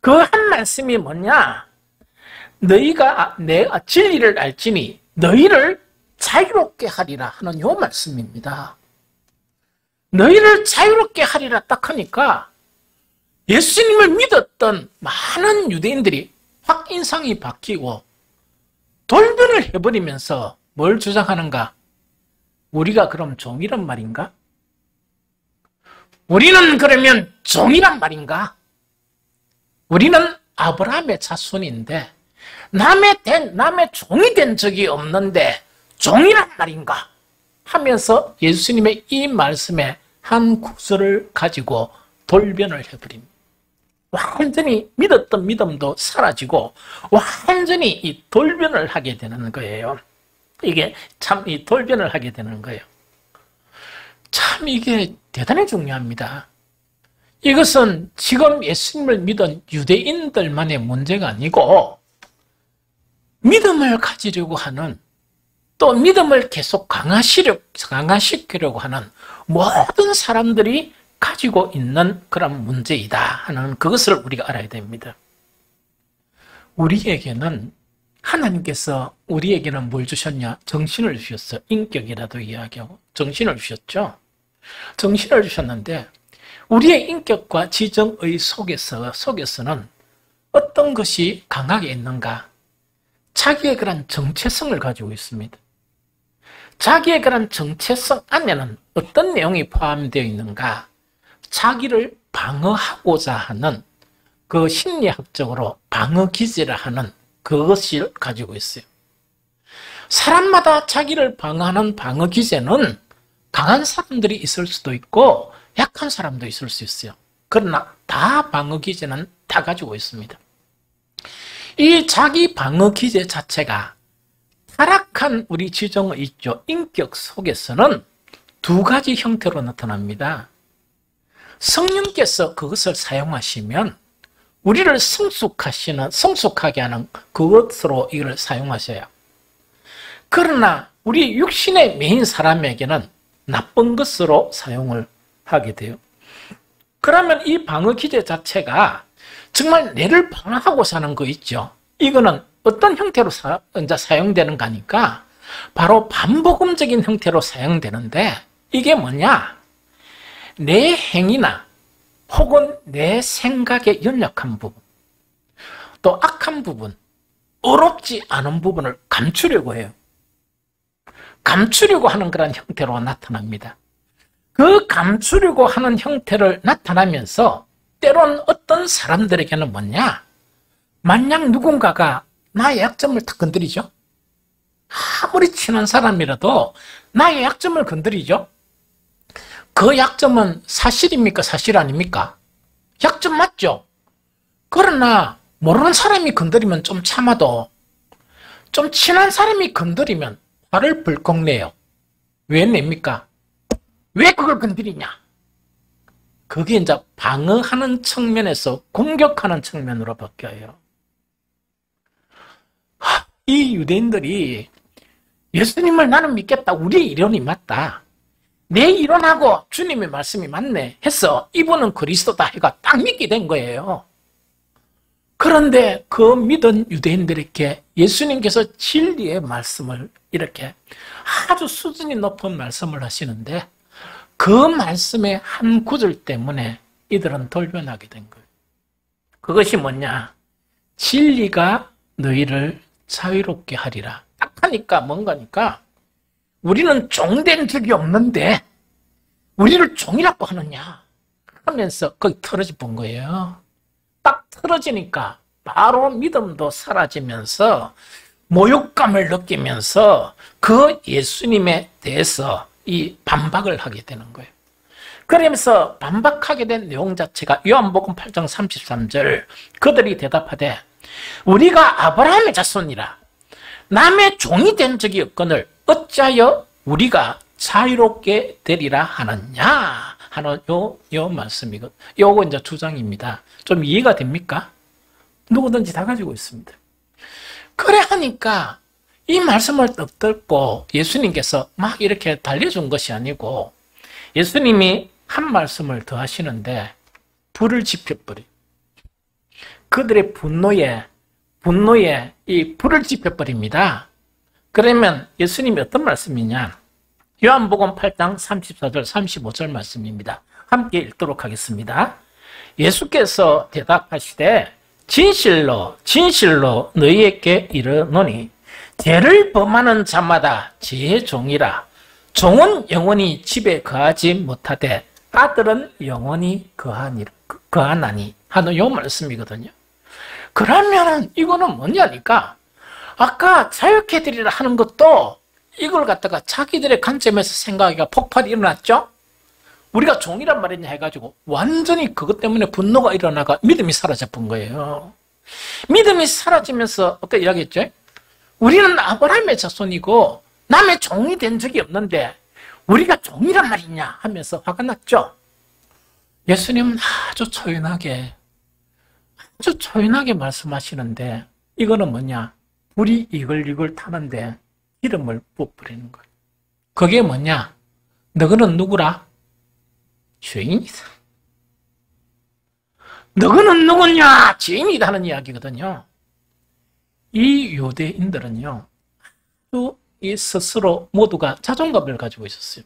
그 한 말씀이 뭐냐? 너희가 내가 진리를 알지니 너희를 자유롭게 하리라 하는 요 말씀입니다. 너희를 자유롭게 하리라 딱 하니까 예수님을 믿었던 많은 유대인들이 확 인상이 바뀌고 돌변을 해버리면서 뭘 주장하는가? 우리가 그럼 종이란 말인가? 우리는 그러면 종이란 말인가? 우리는 아브라함의 자손인데 남의 종이 된 적이 없는데 종이란 말인가? 하면서 예수님의 이 말씀에 한 구절을 가지고 돌변을 해버립니다. 완전히 믿었던 믿음도 사라지고 완전히 이 돌변을 하게 되는 거예요. 이게 참 이 돌변을 하게 되는 거예요. 참 이게 대단히 중요합니다. 이것은 지금 예수님을 믿은 유대인들만의 문제가 아니고 믿음을 가지려고 하는 또 믿음을 계속 강화시키려고 하는 모든 사람들이 가지고 있는 그런 문제이다 하는 그것을 우리가 알아야 됩니다. 우리에게는 하나님께서 우리에게는 뭘 주셨냐? 정신을 주셨어요. 인격이라도 이야기하고 정신을 주셨죠. 정신을 주셨는데 우리의 인격과 지정의 속에서는 어떤 것이 강하게 있는가? 자기의 그런 정체성을 가지고 있습니다. 자기의 그런 정체성 안에는 어떤 내용이 포함되어 있는가? 자기를 방어하고자 하는 그 심리학적으로 방어 기제를 하는 그것을 가지고 있어요. 사람마다 자기를 방어하는 방어 기제는 강한 사람들이 있을 수도 있고 약한 사람도 있을 수 있어요. 그러나 다 방어 기제는 다 가지고 있습니다. 이 자기 방어 기제 자체가 타락한 우리 지정의 있죠. 인격 속에서는 두 가지 형태로 나타납니다. 성령께서 그것을 사용하시면 우리를 성숙하게 하는 그것으로 이걸 사용하셔요. 그러나 우리 육신의 메인 사람에게는 나쁜 것으로 사용을 하게 돼요. 그러면 이 방어 기제 자체가 정말 내를 방어하고 사는 거 있죠. 이거는 어떤 형태로 사용되는가 하니까 바로 반복음적인 형태로 사용되는데 이게 뭐냐? 내 행위나 혹은 내 생각의 연약한 부분, 또 악한 부분, 어렵지 않은 부분을 감추려고 해요. 감추려고 하는 그런 형태로 나타납니다. 그 감추려고 하는 형태를 나타나면서 때론 어떤 사람들에게는 뭐냐? 만약 누군가가 나의 약점을 딱 건드리죠? 아무리 친한 사람이라도 나의 약점을 건드리죠? 그 약점은 사실입니까? 사실 아닙니까? 약점 맞죠? 그러나 모르는 사람이 건드리면 좀 참아도 좀 친한 사람이 건드리면 화를 벌컥 내요. 왜 냅니까? 왜 그걸 건드리냐? 그게 이제 방어하는 측면에서 공격하는 측면으로 바뀌어요. 이 유대인들이 예수님을 나는 믿겠다. 우리 이론이 맞다. 내 이론하고 주님의 말씀이 맞네 해서 이분은 그리스도다 해가 딱 믿게 된 거예요. 그런데 그 믿은 유대인들에게 예수님께서 진리의 말씀을 이렇게 아주 수준이 높은 말씀을 하시는데 그 말씀의 한 구절 때문에 이들은 돌변하게 된 거예요. 그것이 뭐냐? 진리가 너희를 자유롭게 하리라. 딱 하니까 뭔가니까 우리는 종된 적이 없는데 우리를 종이라고 하느냐 하면서 거기 틀어져 본 거예요. 딱 틀어지니까 바로 믿음도 사라지면서 모욕감을 느끼면서 그 예수님에 대해서 이 반박을 하게 되는 거예요. 그러면서 반박하게 된 내용 자체가 요한복음 8장 33절 그들이 대답하되 우리가 아브라함의 자손이라 남의 종이 된 적이 없거늘 어찌하여 우리가 자유롭게 되리라 하느냐 하는 요 말씀이거든요. 요거 이제 주장입니다. 좀 이해가 됩니까? 누구든지 다 가지고 있습니다. 그래 하니까 이 말씀을 듣고 예수님께서 막 이렇게 달려준 것이 아니고 예수님이 한 말씀을 더 하시는데 불을 지펴버려. 그들의 분노에 이 불을 지펴버립니다. 그러면 예수님이 어떤 말씀이냐? 요한복음 8장 34절 35절 말씀입니다. 함께 읽도록 하겠습니다. 예수께서 대답하시되 진실로 진실로 너희에게 이르노니 죄를 범하는 자마다 죄의 종이라. 종은 영원히 집에 거하지 못하되 아들은 영원히 거하나니 하는 요 말씀이거든요. 그러면은 이거는 뭐냐니까 아까 자유케 해드리라 하는 것도 이걸 갖다가 자기들의 관점에서 생각하기가 폭발이 일어났죠. 우리가 종이란 말이냐 해가지고 완전히 그것 때문에 분노가 일어나가 믿음이 사라져 본 거예요. 믿음이 사라지면서 어떻게 이야기했죠? 우리는 아브라함의 자손이고 남의 종이 된 적이 없는데 우리가 종이란 말이냐 하면서 화가 났죠. 예수님은 아주 초연하게 말씀하시는데 이거는 뭐냐? 불이 이글이글 타는데 기름을 부어버리는 거예요. 그게 뭐냐? 너희는 누구라? 죄인이다. 너희는 누구냐? 죄인이다 하는 이야기거든요. 이 유대인들은요, 이 스스로 모두가 자존감을 가지고 있었어요.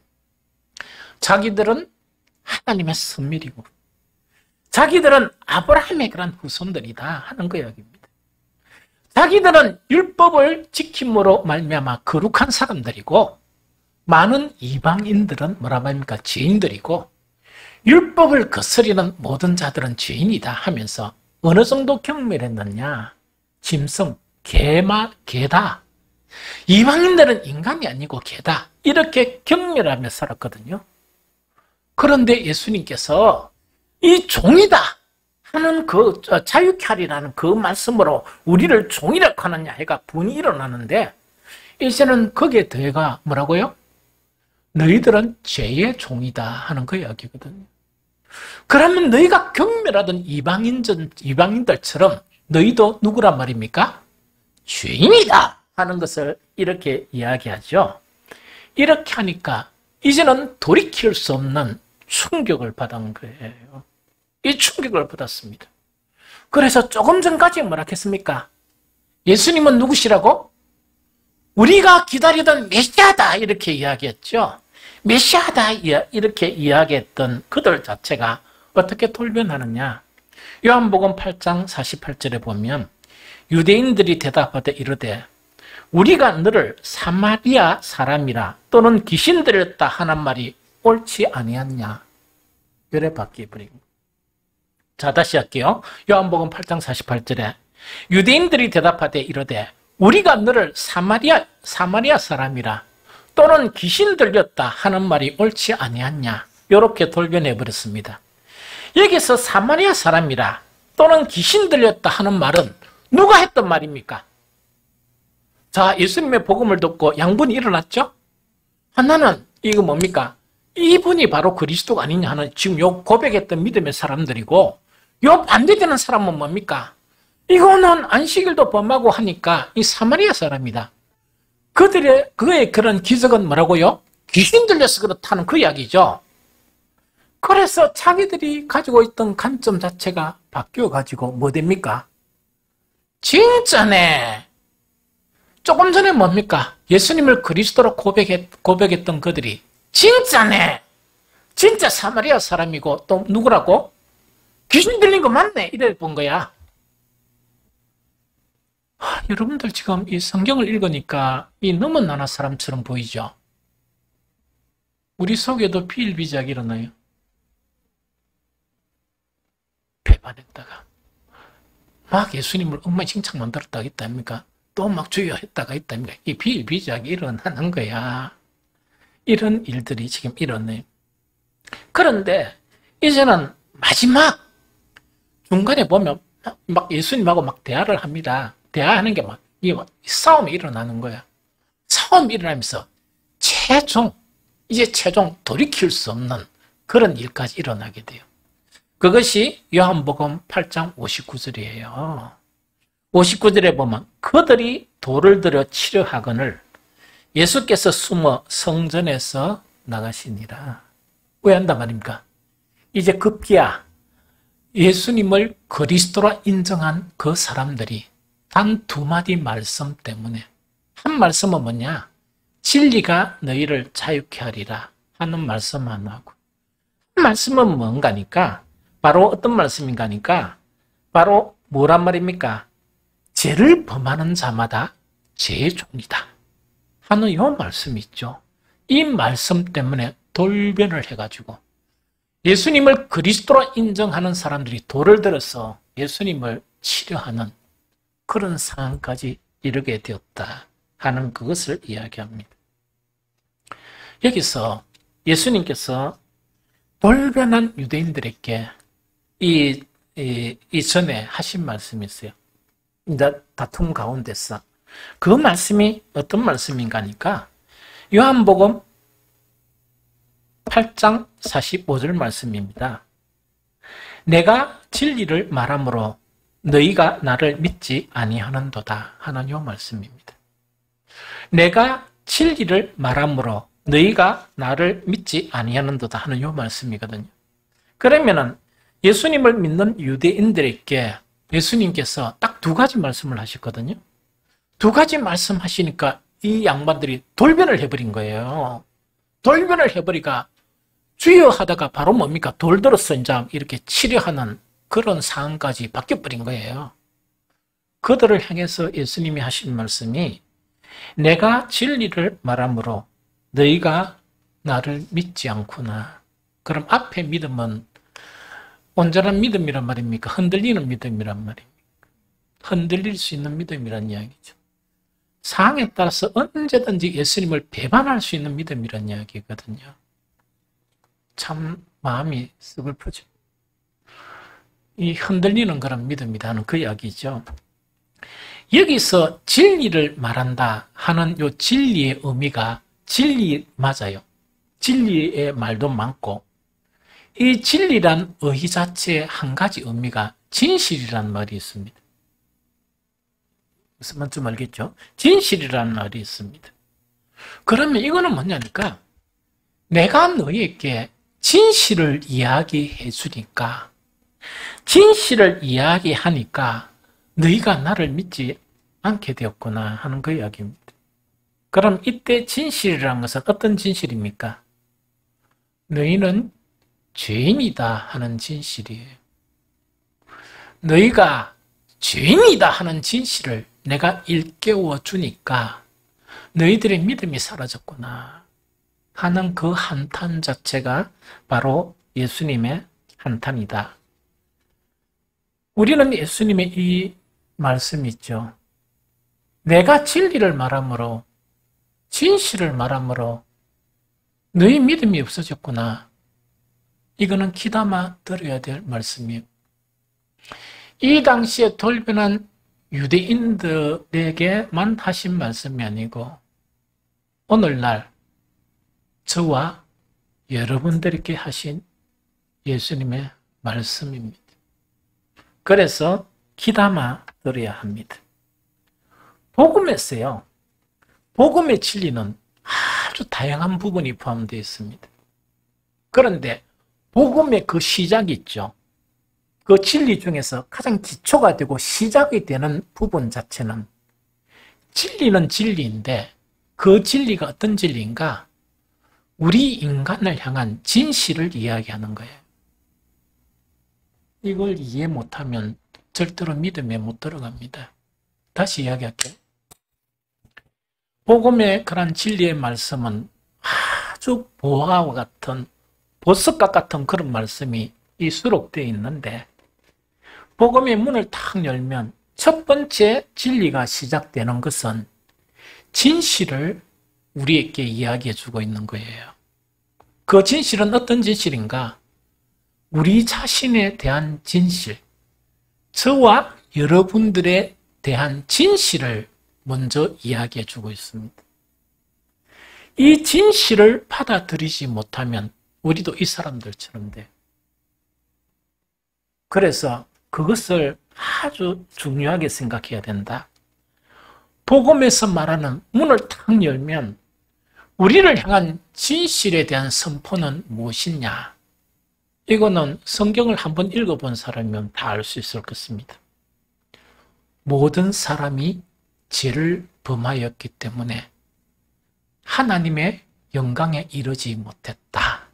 자기들은 하나님의 선밀이고 자기들은 아브라함의 그런 후손들이다 하는 그 이야기입니다. 자기들은 율법을 지킴으로 말미암아 거룩한 사람들이고 많은 이방인들은 뭐라고 합니까? 죄인들이고 율법을 거스리는 모든 자들은 죄인이다 하면서 어느 정도 경멸했느냐? 짐승, 개다. 이방인들은 인간이 아니고 개다. 이렇게 경멸하며 살았거든요. 그런데 예수님께서 이 종이다 하는 그 자유케 하리라는 그 말씀으로 우리를 종이라고 하느냐 해가 분이 일어나는데 이제는 거기에 더해가 뭐라고요? 너희들은 죄의 종이다 하는 그 이야기거든요. 그러면 너희가 경멸하던 이방인들처럼 너희도 누구란 말입니까? 죄인이다 하는 것을 이렇게 이야기하죠. 이렇게 하니까 이제는 돌이킬 수 없는 충격을 받은 거예요. 이 충격을 받았습니다. 그래서 조금 전까지 뭐라 했습니까? 예수님은 누구시라고? 우리가 기다리던 메시아다 이렇게 이야기했죠. 메시아다 이렇게 이야기했던 그들 자체가 어떻게 돌변하느냐? 요한복음 8장 48절에 보면 유대인들이 대답하되 이르되 우리가 너를 사마리아 사람이라 또는 귀신 들렸다 하는 말이 옳지 아니었냐. 이래 바뀌어버리고. 자, 다시 할게요. 요한복음 8장 48절에 유대인들이 대답하되 이르되 우리가 너를 사마리아 사람이라 또는 귀신 들렸다 하는 말이 옳지 아니었냐. 이렇게 돌변해 버렸습니다. 여기서 사마리아 사람이라 또는 귀신 들렸다 하는 말은 누가 했던 말입니까? 자, 예수님의 복음을 듣고 양분이 일어났죠? 하나는 이거 뭡니까? 이분이 바로 그리스도가 아니냐 하는 지금 요 고백했던 믿음의 사람들이고, 요 반대되는 사람은 뭡니까? 이거는 안식일도 범하고 하니까 이 사마리아 사람이다. 그의 그런 기적은 뭐라고요? 귀신 들려서 그렇다는 그 이야기죠. 그래서 자기들이 가지고 있던 관점 자체가 바뀌어가지고 뭐 됩니까? 진짜네. 조금 전에 뭡니까? 예수님을 그리스도로 고백했던 그들이 진짜네. 진짜 사마리아 사람이고 또 누구라고? 귀신 들린 거 맞네. 이래 본 거야. 여러분들 지금 이 성경을 읽으니까 이 너무 나나 사람처럼 보이죠? 우리 속에도 비일비재하게 일어나요. 배반했다가 막 예수님을 엉망진창 만들었다가 있답니까? 또 막 주여 했다가 있답니까? 이 비일비재하게 일어나는 거야. 이런 일들이 지금 일어나요. 그런데 이제는 마지막 중간에 보면 막 예수님하고 막 대화를 합니다. 대화하는 게 막 싸움이 일어나는 거야. 싸움이 일어나면서 최종 돌이킬 수 없는 그런 일까지 일어나게 돼요. 그것이 요한복음 8장 59절이에요. 59절에 보면 그들이 돌을 들여 치려하거늘 예수께서 숨어 성전에서 나가시니라. 왜 한단 말입니까? 이제 급기야 예수님을 그리스도라 인정한 그 사람들이 단 두 마디 말씀 때문에, 한 말씀은 뭐냐? 진리가 너희를 자유케 하리라 하는 말씀 하나고, 한 말씀은 뭔가니까 바로 어떤 말씀인가니까 바로 뭐란 말입니까? 죄를 범하는 자마다 죄의 종이다 하는 이 말씀이 있죠. 이 말씀 때문에 돌변을 해가지고 예수님을 그리스도로 인정하는 사람들이 돌을 들어서 예수님을 치려하는 그런 상황까지 이르게 되었다 하는 그것을 이야기합니다. 여기서 예수님께서 돌변한 유대인들에게 이전에 하신 말씀이 있어요. 이제 다툼 가운데서 그 말씀이 어떤 말씀인가 하니까 요한복음 8장 45절 말씀입니다. 내가 진리를 말함으로 너희가 나를 믿지 아니하는도다 하는 요 말씀입니다. 내가 진리를 말함으로 너희가 나를 믿지 아니하는도다 하는 요 말씀이거든요. 그러면은 예수님을 믿는 유대인들에게 예수님께서 딱 두 가지 말씀을 하셨거든요. 두 가지 말씀하시니까 이 양반들이 돌변을 해버린 거예요. 돌변을 해버리가 주여 하다가 바로 뭡니까? 돌 들어서 이제 이렇게 치려하는 그런 상황까지 바뀌어버린 거예요. 그들을 향해서 예수님이 하신 말씀이 내가 진리를 말함으로 너희가 나를 믿지 않구나. 그럼 앞에 믿음은 온전한 믿음이란 말입니까? 흔들리는 믿음이란 말입니까? 흔들릴 수 있는 믿음이란 이야기죠. 상황에 따라서 언제든지 예수님을 배반할 수 있는 믿음이란 이야기거든요. 참 마음이 슬프죠. 이 흔들리는 그런 믿음이라는 그 이야기죠. 여기서 진리를 말한다 하는 요 진리의 의미가 진리 맞아요. 진리의 말도 많고 이 진리란 의의 자체의 한 가지 의미가 진실이라는 말이 있습니다. 무슨 말인지 알겠죠? 진실이라는 말이 있습니다. 그러면 이거는 뭐냐니까 내가 너희에게 진실을 이야기해 주니까 진실을 이야기하니까 너희가 나를 믿지 않게 되었구나 하는 그 이야기입니다. 그럼 이때 진실이라는 것은 어떤 진실입니까? 너희는 죄인이다 하는 진실이에요. 너희가 죄인이다 하는 진실을 내가 일깨워 주니까 너희들의 믿음이 사라졌구나 하는 그 한탄 자체가 바로 예수님의 한탄이다. 우리는 예수님의 이 말씀 있죠. 내가 진리를 말함으로 진실을 말함으로 너희 믿음이 없어졌구나. 이거는 귀담아 들어야 될 말씀이에요. 이 당시에 돌변한 유대인들에게만 하신 말씀이 아니고 오늘날 저와 여러분들에게 하신 예수님의 말씀입니다. 그래서 귀담아 들어야 합니다. 복음에서요. 복음의 진리는 아주 다양한 부분이 포함되어 있습니다. 그런데 복음의 그 시작이 있죠. 그 진리 중에서 가장 기초가 되고 시작이 되는 부분 자체는 진리는 진리인데 그 진리가 어떤 진리인가? 우리 인간을 향한 진실을 이야기하는 거예요. 이걸 이해 못하면 절대로 믿음에 못 들어갑니다. 다시 이야기할게요. 복음의 그런 진리의 말씀은 아주 보화와 같은 보석과 같은 그런 말씀이 수록되어 있는데 복음의 문을 탁 열면 첫 번째 진리가 시작되는 것은 진실을 우리에게 이야기해 주고 있는 거예요. 그 진실은 어떤 진실인가? 우리 자신에 대한 진실, 저와 여러분들에 대한 진실을 먼저 이야기해 주고 있습니다. 이 진실을 받아들이지 못하면 우리도 이 사람들처럼 돼요. 그래서 그것을 아주 중요하게 생각해야 된다. 복음에서 말하는 문을 탁 열면 우리를 향한 진실에 대한 선포는 무엇이냐? 이거는 성경을 한번 읽어본 사람이면 다 알 수 있을 것입니다. 모든 사람이 죄를 범하였기 때문에 하나님의 영광에 이르지 못했다.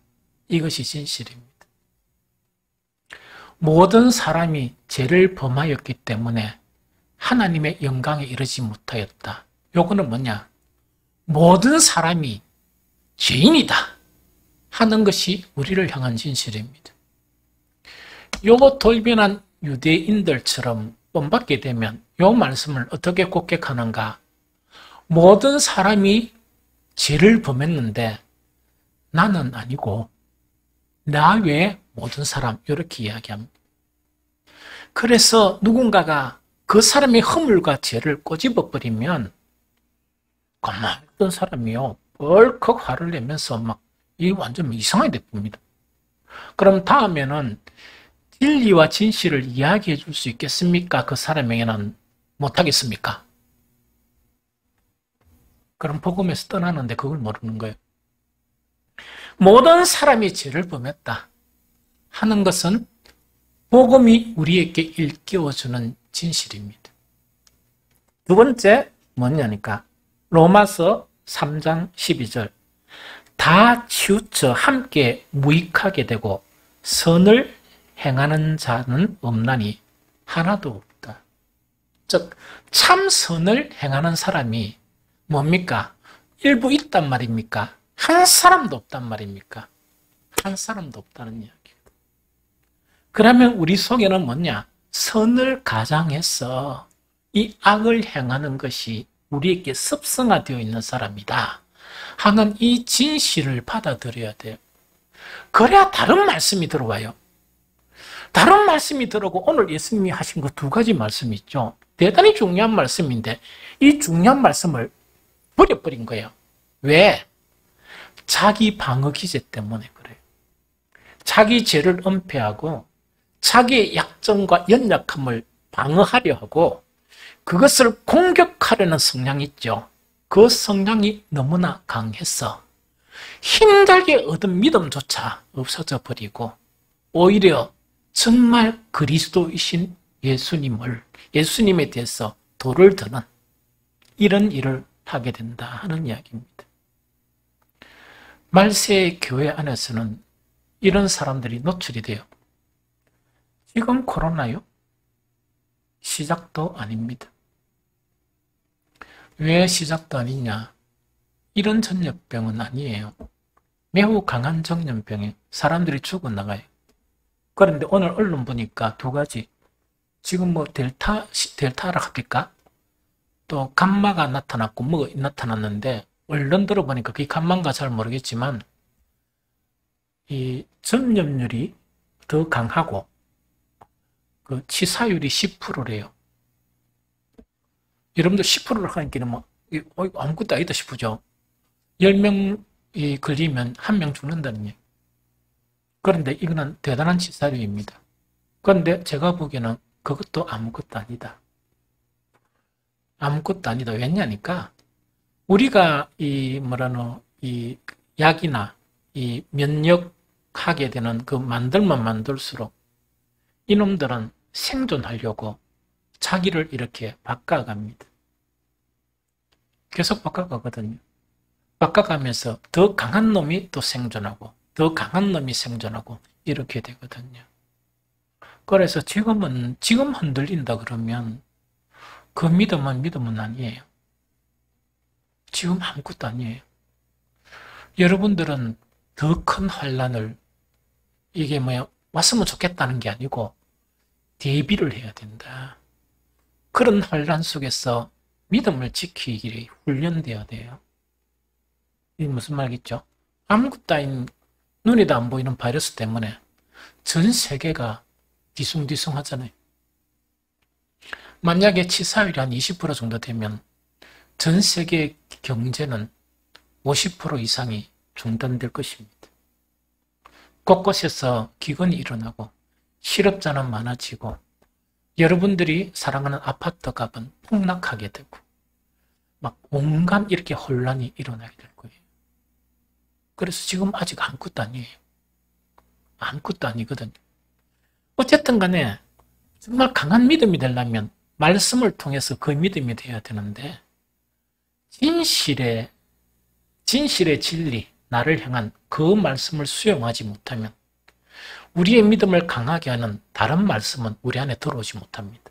이것이 진실입니다. 모든 사람이 죄를 범하였기 때문에 하나님의 영광에 이르지 못하였다. 요거는 뭐냐? 모든 사람이 죄인이다 하는 것이 우리를 향한 진실입니다. 요거 돌변한 유대인들처럼 본받게 되면 요 말씀을 어떻게 곡격하는가? 모든 사람이 죄를 범했는데 나는 아니고 나 외에 모든 사람 이렇게 이야기합니다. 그래서 누군가가 그 사람의 허물과 죄를 꼬집어버리면 가만히 있던 사람이요 벌컥 화를 내면서 막 이 완전 이상하게 돼봅니다. 그럼 다음에는 진리와 진실을 이야기해 줄 수 있겠습니까? 그 사람에게는 못하겠습니까? 그럼 복음에서 떠나는데 그걸 모르는 거예요. 모든 사람이 죄를 범했다 하는 것은 복음이 우리에게 일깨워주는 진실입니다. 두 번째 뭐냐니까 로마서 3장 12절 다 치우쳐 함께 무익하게 되고 선을 행하는 자는 없나니 하나도 없다. 즉 참선을 행하는 사람이 뭡니까? 일부 있단 말입니까? 한 사람도 없단 말입니까? 한 사람도 없다는 이야기입니다. 그러면 우리 속에는 뭐냐? 선을 가장해서 이 악을 행하는 것이 우리에게 습성화되어 있는 사람이다 하는 이 진실을 받아들여야 돼요. 그래야 다른 말씀이 들어와요. 다른 말씀이 들어오고 오늘 예수님이 하신 그 두 가지 말씀이 있죠. 대단히 중요한 말씀인데 이 중요한 말씀을 버려버린 거예요. 왜? 자기 방어 기제 때문에 그래요. 자기 죄를 은폐하고 자기의 약점과 연약함을 방어하려 하고 그것을 공격하려는 성향이 있죠. 그 성향이 너무나 강해서 힘들게 얻은 믿음조차 없어져 버리고 오히려 정말 그리스도이신 예수님에 대해서 돌을 드는 이런 일을 하게 된다 하는 이야기입니다. 말세의 교회 안에서는 이런 사람들이 노출이 돼요. 지금 코로나요? 시작도 아닙니다. 왜 시작도 안 있냐? 이런 전염병은 아니에요. 매우 강한 전염병에 사람들이 죽어나가요. 그런데 오늘 언론 보니까 두 가지. 지금 뭐 델타라 합니까? 또 감마가 나타났고 뭐 나타났는데 언론 들어보니까 그게 감마인가 잘 모르겠지만 이 전염률이 더 강하고 그 치사율이 10%래요. 여러분들 10%를 하니까 뭐 아무것도 아니다 싶으죠. 10명이 걸리면 1명 죽는다는 얘기. 그런데 이거는 대단한 치사율입니다. 그런데 제가 보기에는 그것도 아무것도 아니다. 아무것도 아니다. 왜냐니까 우리가 이 약이나 이 면역하게 되는 그 만들면 만들수록 이놈들은 생존하려고 자기를 이렇게 바꿔갑니다. 계속 바꿔가거든요. 바꿔가면서 더 강한 놈이 또 생존하고 더 강한 놈이 생존하고 이렇게 되거든요. 그래서 지금 흔들린다 그러면 그 믿음은 아니에요. 지금 아무것도 아니에요. 여러분들은 더 큰 환란을 이게 왔으면 좋겠다는 게 아니고 대비를 해야 된다. 그런 환란 속에서 믿음을 지키기 훈련돼야 돼요. 이게 무슨 말이겠죠? 아무것도 아닌 눈에도 안 보이는 바이러스 때문에 전 세계가 뒤숭뒤숭 하잖아요. 만약에 치사율이 한 20% 정도 되면 전 세계 경제는 50% 이상이 중단될 것입니다. 곳곳에서 기근이 일어나고 실업자는 많아지고 여러분들이 사랑하는 아파트 값은 폭락하게 되고 막 온갖 이렇게 혼란이 일어나게 될 거예요. 그래서 지금 아직 아무것도 아니에요. 아무것도 아니거든요. 어쨌든 간에 정말 강한 믿음이 되려면 말씀을 통해서 그 믿음이 돼야 되는데 진실의 진리, 나를 향한 그 말씀을 수용하지 못하면 우리의 믿음을 강하게 하는 다른 말씀은 우리 안에 들어오지 못합니다.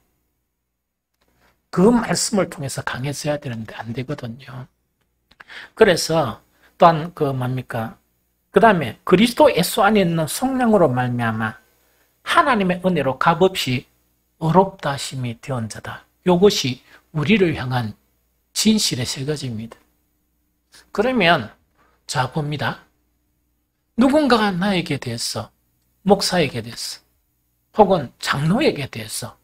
그 말씀을 통해서 강해져야 되는데 안 되거든요. 그래서 또한 그 다음에 그리스도 예수 안에 있는 성령으로 말미암아 하나님의 은혜로 값없이 의롭다 하심이 되은 자다. 이것이 우리를 향한 진실의 세 가지입니다. 그러면 자 봅니다. 누군가가 나에게 대해서 목사에게 대해서 혹은 장로에게 대해서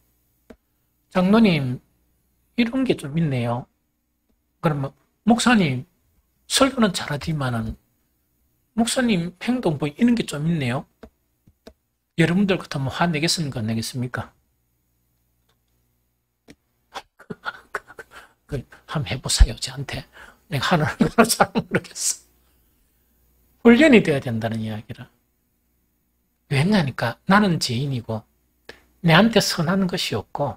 장로님 이런 게 좀 있네요. 그러면 목사님 설교는 잘하지만은 목사님 행동 보이 이런 게 좀 있네요. 여러분들 같으면 화내겠습니까? 안 내겠습니까? 한번 해보세요. 저한테. 내가 하는 걸 잘 모르겠어. 훈련이 돼야 된다는 이야기라. 왜냐니까 나는 죄인이고 내한테 선한 것이 없고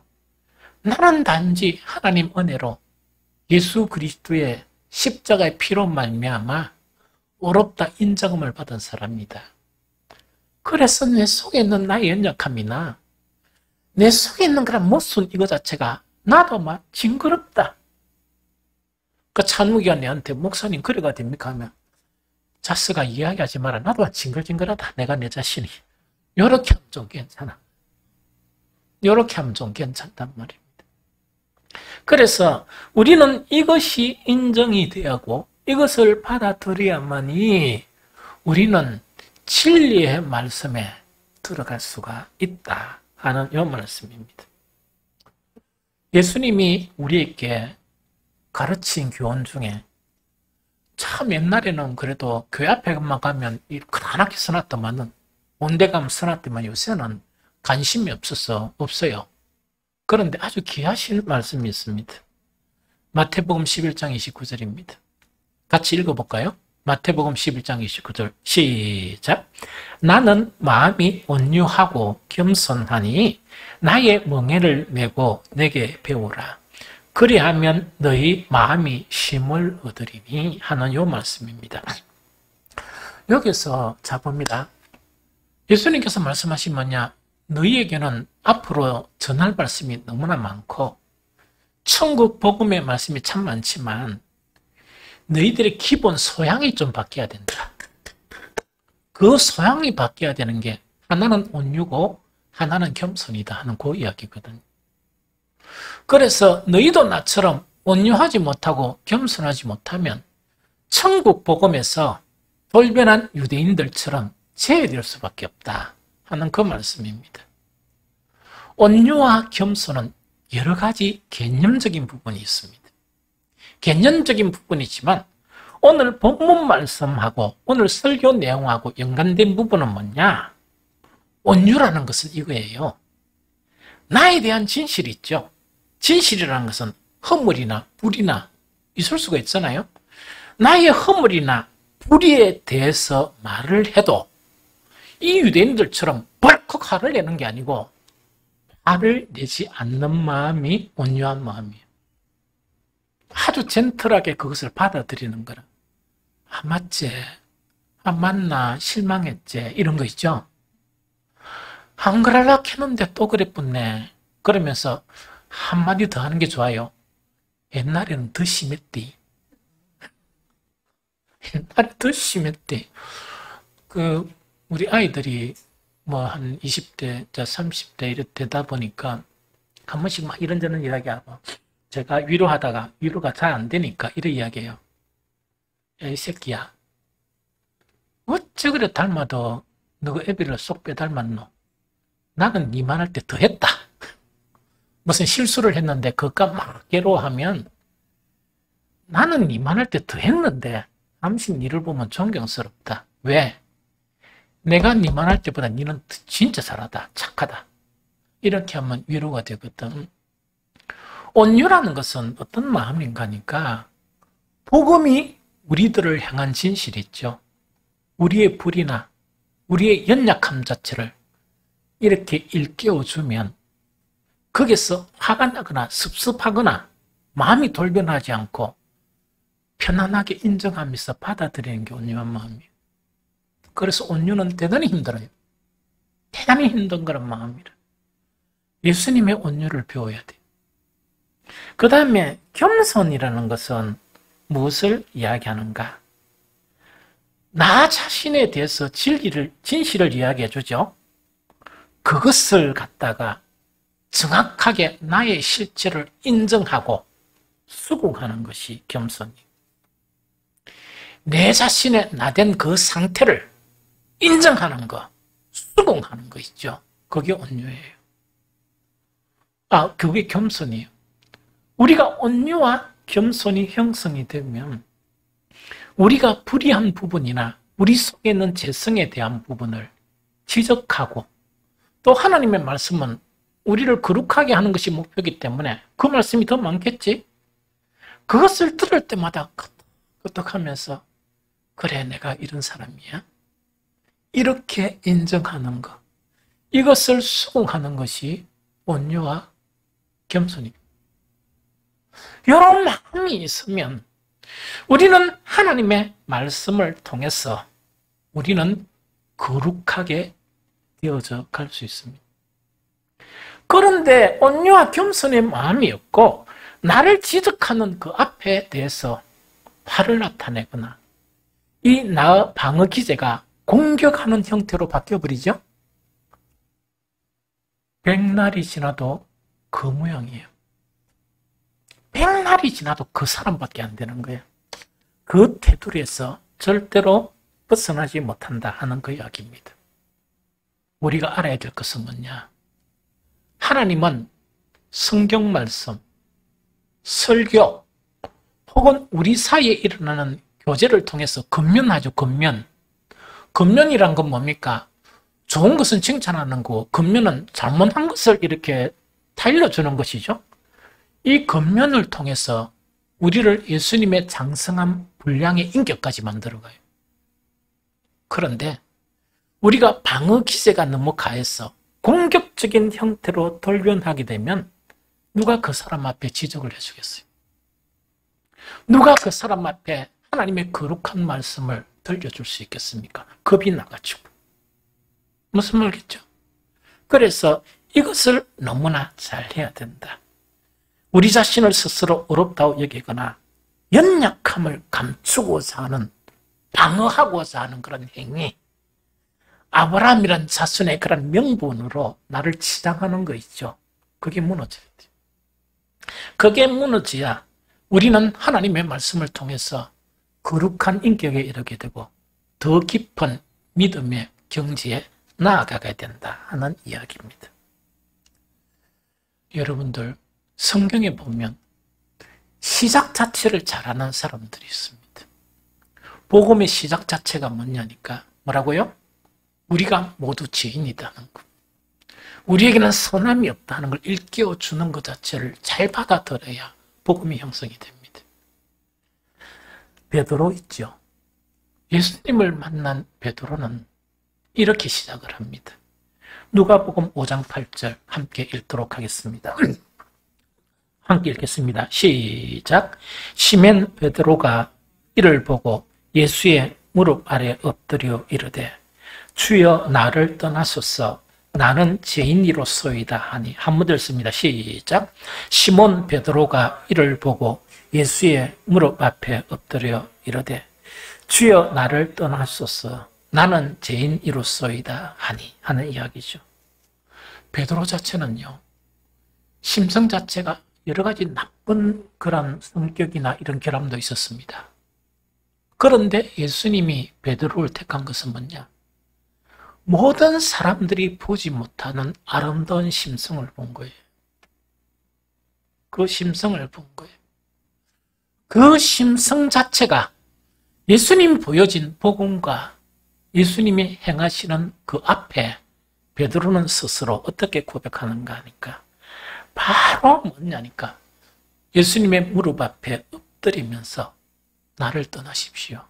나는 단지 하나님 은혜로 예수 그리스도의 십자가의 피로 말미암아 의롭다 인정함을 받은 사람이다. 그래서 내 속에 있는 나의 연약함이나 내 속에 있는 그런 모순 이거 자체가 나도 막 징그럽다. 그 찬무기가 내한테 목사님 그래가 됩니까? 하면 자스가 이야기하지 마라. 나도 징글징글하다. 내가 내 자신이. 요렇게 하면 좀 괜찮아. 요렇게 하면 좀 괜찮단 말입니다. 그래서 우리는 이것이 인정이 되고 이것을 받아들여야만이 우리는 진리의 말씀에 들어갈 수가 있다 하는 이 말씀입니다. 예수님이 우리에게 가르친 교훈 중에 참 옛날에는 그래도 교회 앞에만 가면 그다랗게 써놨더만은 온데 가면 써놨더만 요새는 관심이 없어요. 그런데 아주 귀하신 말씀이 있습니다. 마태복음 11장 29절입니다. 같이 읽어볼까요? 마태복음 11장 29절 시작. 나는 마음이 온유하고 겸손하니 나의 멍에를 메고 내게 배우라. 그리하면 너희 마음이 쉼을 얻으리니 하는 요 말씀입니다. 여기서 자 봅니다. 예수님께서 말씀하신 뭐냐? 너희에게는 앞으로 전할 말씀이 너무나 많고 천국 복음의 말씀이 참 많지만 너희들의 기본 소양이 좀 바뀌어야 된다. 그 소양이 바뀌어야 되는 게 하나는 온유고 하나는 겸손이다 하는 그 이야기거든요. 그래서 너희도 나처럼 온유하지 못하고 겸손하지 못하면 천국 복음에서 돌변한 유대인들처럼 제외될 수밖에 없다 하는 그 말씀입니다. 온유와 겸손은 여러 가지 개념적인 부분이 있습니다. 개념적인 부분이지만 오늘 본문 말씀하고 오늘 설교 내용하고 연관된 부분은 뭐냐? 온유라는 것은 이거예요. 나에 대한 진실이 있죠. 진실이라는 것은 허물이나 불이나 있을 수가 있잖아요. 나의 허물이나 불의에 대해서 말을 해도 이 유대인들처럼 벌컥 화를 내는 게 아니고 화를 내지 않는 마음이 온유한 마음이에요. 아주 젠틀하게 그것을 받아들이는 거라. 아, 맞지? 아, 맞나? 실망했지? 이런 거 있죠? 안 그러려고 했는데 또 그랬겠네. 그러면서 한마디 더 하는 게 좋아요. 옛날에는 더 심했디. 옛날에 더 심했대. 우리 아이들이 뭐 한 20대, 30대 이렇게 되다 보니까 한 번씩 막 이런저런 이야기하고 제가 위로하다가 위로가 잘 안 되니까 이런 이야기해요. 야, 이 새끼야. 어째 그래 닮아도 너가 애비를 쏙 빼닮았노? 나는 니만 할 때 더 했다. 무슨 실수를 했는데 그까 막 괴로워하면 나는 니만 할 때 더 했는데 당신 니를 보면 존경스럽다. 왜? 내가 니만 할 때보다 니는 진짜 잘하다. 착하다. 이렇게 하면 위로가 되거든. 온유라는 것은 어떤 마음인가 하니까 복음이 우리들을 향한 진실이 있죠. 우리의 불이나 우리의 연약함 자체를 이렇게 일깨워주면 거기서 화가 나거나 섭섭하거나 마음이 돌변하지 않고 편안하게 인정하면서 받아들이는 게 온유한 마음이에요. 그래서 온유는 대단히 힘들어요. 대단히 힘든 그런 마음이라. 예수님의 온유를 배워야 돼요. 그 다음에 겸손이라는 것은 무엇을 이야기하는가? 나 자신에 대해서 진실을 이야기해 주죠. 그것을 갖다가 정확하게 나의 실체를 인정하고 수긍하는 것이 겸손이에요. 내 자신의 나된 그 상태를 인정하는 거, 수긍하는 거 있죠. 그게 온유예요. 그게 겸손이에요. 우리가 온유와 겸손이 형성이 되면 우리가 불의한 부분이나 우리 속에 있는 죄성에 대한 부분을 지적하고 또 하나님의 말씀은 우리를 거룩하게 하는 것이 목표이기 때문에 그 말씀이 더 많겠지? 그것을 들을 때마다 끄떡하면서 그래, 내가 이런 사람이야. 이렇게 인정하는 것. 이것을 수긍하는 것이 온유와 겸손입니다. 이런 마음이 있으면 우리는 하나님의 말씀을 통해서 우리는 거룩하게 되어져 갈 수 있습니다. 그런데 온유와 겸손의 마음이 없고 나를 지적하는 그 앞에 대해서 화를 나타내거나 이 나 방어 기제가 공격하는 형태로 바뀌어버리죠. 백날이 지나도 그 모양이에요. 백날이 지나도 그 사람밖에 안 되는 거예요. 그 테두리에서 절대로 벗어나지 못한다 하는 그 이야기입니다. 우리가 알아야 될 것은 뭐냐? 하나님은 성경 말씀, 설교, 혹은 우리 사이에 일어나는 교제를 통해서 권면하죠. 권면이란 건 뭡니까? 좋은 것은 칭찬하는 거고 권면은 잘못한 것을 이렇게 달려주는 것이죠. 이 권면을 통해서 우리를 예수님의 장성한 분량의 인격까지 만들어가요. 그런데 우리가 방어 기세가 너무 가해서 공격적인 형태로 돌변하게 되면 누가 그 사람 앞에 지적을 해주겠어요? 누가 그 사람 앞에 하나님의 거룩한 말씀을 들려줄 수 있겠습니까? 겁이 나가지고. 무슨 말겠죠? 그래서 이것을 너무나 잘 해야 된다. 우리 자신을 스스로 어렵다고 여기거나 연약함을 감추고자 하는, 방어하고자 하는 그런 행위, 아브라함이란 자손의 그런 명분으로 나를 치장하는 거 있죠. 그게 무너져야 돼요. 그게 무너져야 우리는 하나님의 말씀을 통해서 거룩한 인격에 이르게 되고 더 깊은 믿음의 경지에 나아가게 된다 하는 이야기입니다. 여러분들, 성경에 보면 시작 자체를 잘하는 사람들이 있습니다. 복음의 시작 자체가 뭐냐니까, 뭐라고요? 우리가 모두 죄인이다는 것, 우리에게는 선함이 없다는 걸 일깨워 주는 것 자체를 잘 받아들여야 복음이 형성이 됩니다. 베드로 있죠. 예수님을 만난 베드로는 이렇게 시작을 합니다. 누가복음 5장 8절 함께 읽도록 하겠습니다. 함께 읽겠습니다. 시작. 시몬 베드로가 이를 보고 예수의 무릎 아래 엎드려 이르되 주여 나를 떠나소서 나는 죄인이로소이다 하니. 한 번 더 읽습니다. 시작. 시몬 베드로가 이를 보고 예수의 무릎 앞에 엎드려 이르되 주여 나를 떠나소서 나는 죄인이로소이다 하니 하는 이야기죠. 베드로 자체는요, 심성 자체가 여러 가지 나쁜 그런 성격이나 이런 결함도 있었습니다. 그런데 예수님이 베드로를 택한 것은 뭐냐? 모든 사람들이 보지 못하는 아름다운 심성을 본 거예요. 그 심성을 본 거예요. 그 심성 자체가 예수님이 보여진 복음과 예수님이 행하시는 그 앞에 베드로는 스스로 어떻게 고백하는가 하니까 바로 뭐냐니까 예수님의 무릎 앞에 엎드리면서 나를 떠나십시오.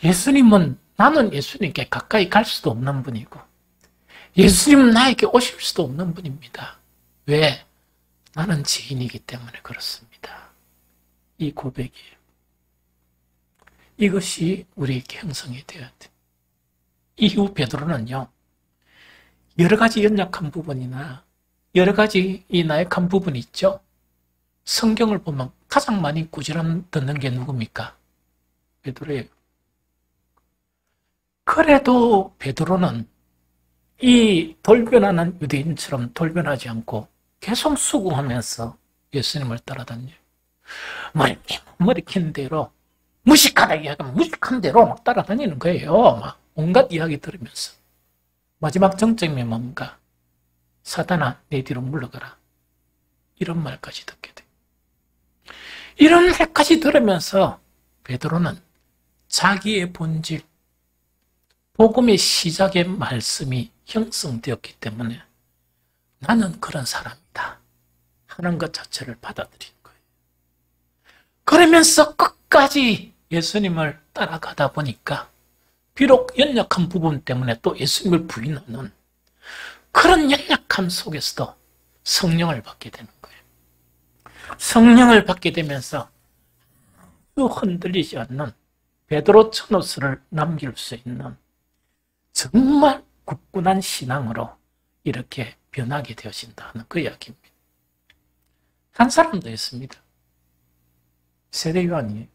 예수님은, 나는 예수님께 가까이 갈 수도 없는 분이고 예수님은 나에게 오실 수도 없는 분입니다. 왜? 나는 죄인이기 때문에 그렇습니다. 이 고백이에요. 이것이 우리에게 형성이 되어야 돼. 이후 베드로는요, 여러 가지 연약한 부분이나 여러 가지 이 나약한 부분이 있죠. 성경을 보면 가장 많이 꾸지람 듣는 게 누굽니까? 베드로예요. 그래도 베드로는 이 돌변하는 유대인처럼 돌변하지 않고 계속 수고하면서 예수님을 따라다녀요. 머리킨 대로, 무식하다 이야기하면 무식한 대로 막 따라다니는 거예요. 막 온갖 이야기 들으면서. 마지막 정점이 뭔가? 사단아, 내 뒤로 물러가라. 이런 말까지 듣게 돼. 이런 말까지 들으면서 베드로는 자기의 본질, 복음의 시작의 말씀이 형성되었기 때문에 나는 그런 사람이다 하는 것 자체를 받아들인 거예요. 그러면서 끝까지 예수님을 따라가다 보니까 비록 연약한 부분 때문에 또 예수님을 부인하는 그런 연약함 속에서도 성령을 받게 되는 거예요. 성령을 받게 되면서 흔들리지 않는 베드로 천호스를 남길 수 있는 정말 굳건한 신앙으로 이렇게 변하게 되어진다는 그 이야기입니다. 한 사람도 있습니다. 세례 요한이에요.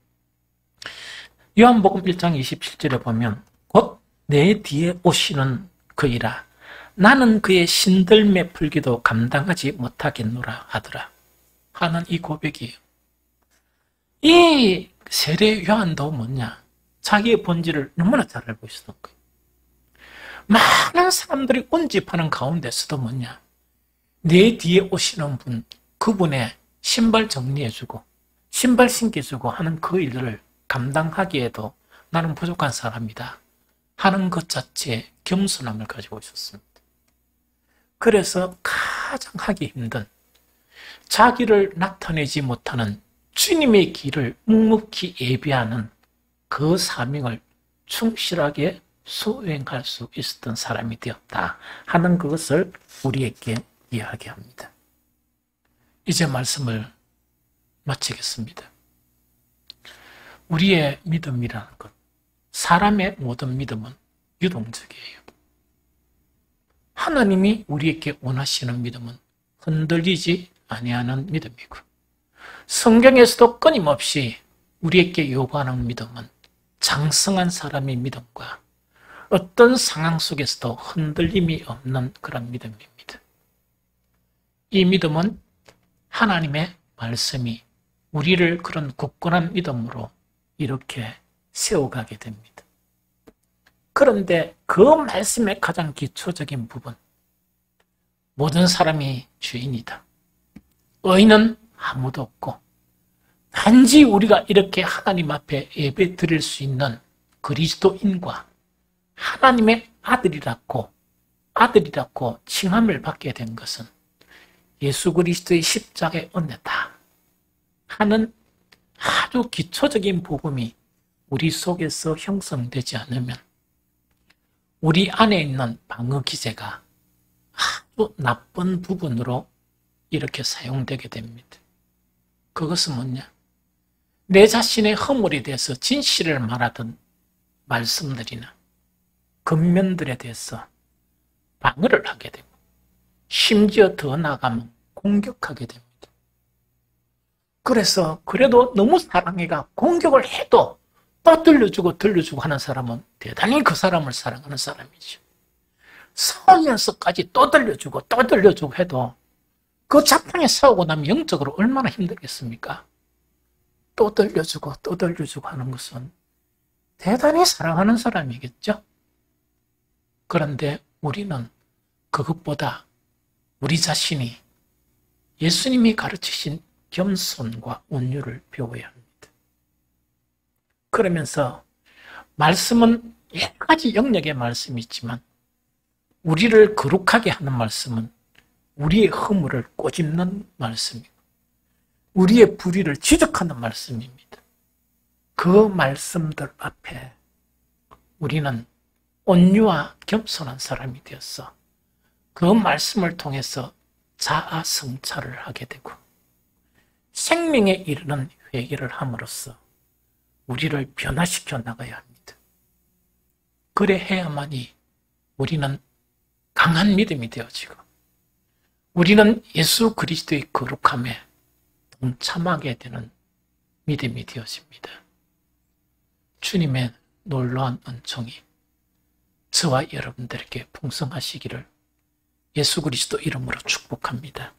요한복음 1장 27절에 보면 곧 내 뒤에 오시는 그이라 나는 그의 신들매 풀기도 감당하지 못하겠노라 하더라 하는 이 고백이에요. 이 세례 요한도 뭐냐? 자기의 본질을 너무나 잘 알고 있었던 거예요. 많은 사람들이 운집하는 가운데서도 뭐냐? 내 뒤에 오시는 분, 그분의 신발 정리해주고 신발 신겨주고 하는 그 일을 감당하기에도 나는 부족한 사람이다 하는 것 자체에 겸손함을 가지고 있었습니다. 그래서 가장 하기 힘든 자기를 나타내지 못하는 주님의 길을 묵묵히 예비하는 그 사명을 충실하게 수행할 수 있었던 사람이 되었다 하는 그것을 우리에게 이야기합니다. 이제 말씀을 마치겠습니다. 우리의 믿음이라는 것, 사람의 모든 믿음은 유동적이에요. 하나님이 우리에게 원하시는 믿음은 흔들리지 아니하는 믿음이고, 성경에서도 끊임없이 우리에게 요구하는 믿음은 장성한 사람의 믿음과 어떤 상황 속에서도 흔들림이 없는 그런 믿음입니다. 이 믿음은 하나님의 말씀이 우리를 그런 굳건한 믿음으로 이렇게 세워가게 됩니다. 그런데 그 말씀의 가장 기초적인 부분, 모든 사람이 죄인이다. 의인은 아무도 없고 단지 우리가 이렇게 하나님 앞에 예배 드릴 수 있는 그리스도인과 하나님의 아들이라고 칭함을 받게 된 것은 예수 그리스도의 십자가의 은혜다 하는 아주 기초적인 복음이 우리 속에서 형성되지 않으면 우리 안에 있는 방어 기제가 아주 나쁜 부분으로 이렇게 사용되게 됩니다. 그것은 뭐냐? 내 자신의 허물에 대해서 진실을 말하던 말씀들이나 근면들에 대해서 방어를 하게 되고, 심지어 더 나아가면 공격하게 됩니다. 그래서 그래도 너무 사랑해가 공격을 해도 또 들려주고 하는 사람은 대단히 그 사람을 사랑하는 사람이죠. 싸우면서까지 또 들려주고 해도 그 자판에 싸우고 나면 영적으로 얼마나 힘들겠습니까? 또 들려주고 하는 것은 대단히 사랑하는 사람이겠죠? 그런데 우리는 그것보다 우리 자신이 예수님이 가르치신 겸손과 온유를 배워야 합니다. 그러면서 말씀은 여러 가지 영역의 말씀이 있지만 우리를 거룩하게 하는 말씀은 우리의 허물을 꼬집는 말씀이고 우리의 불의를 지적하는 말씀입니다. 그 말씀들 앞에 우리는 온유와 겸손한 사람이 되어서 그 말씀을 통해서 자아 성찰을 하게 되고 생명에 이르는 회개를 함으로써 우리를 변화시켜 나가야 합니다. 그래 해야만이 우리는 강한 믿음이 되어지고 우리는 예수 그리스도의 거룩함에 동참하게 되는 믿음이 되어집니다. 주님의 놀라운 은총이 저와 여러분들에게 풍성하시기를 예수 그리스도 이름으로 축복합니다.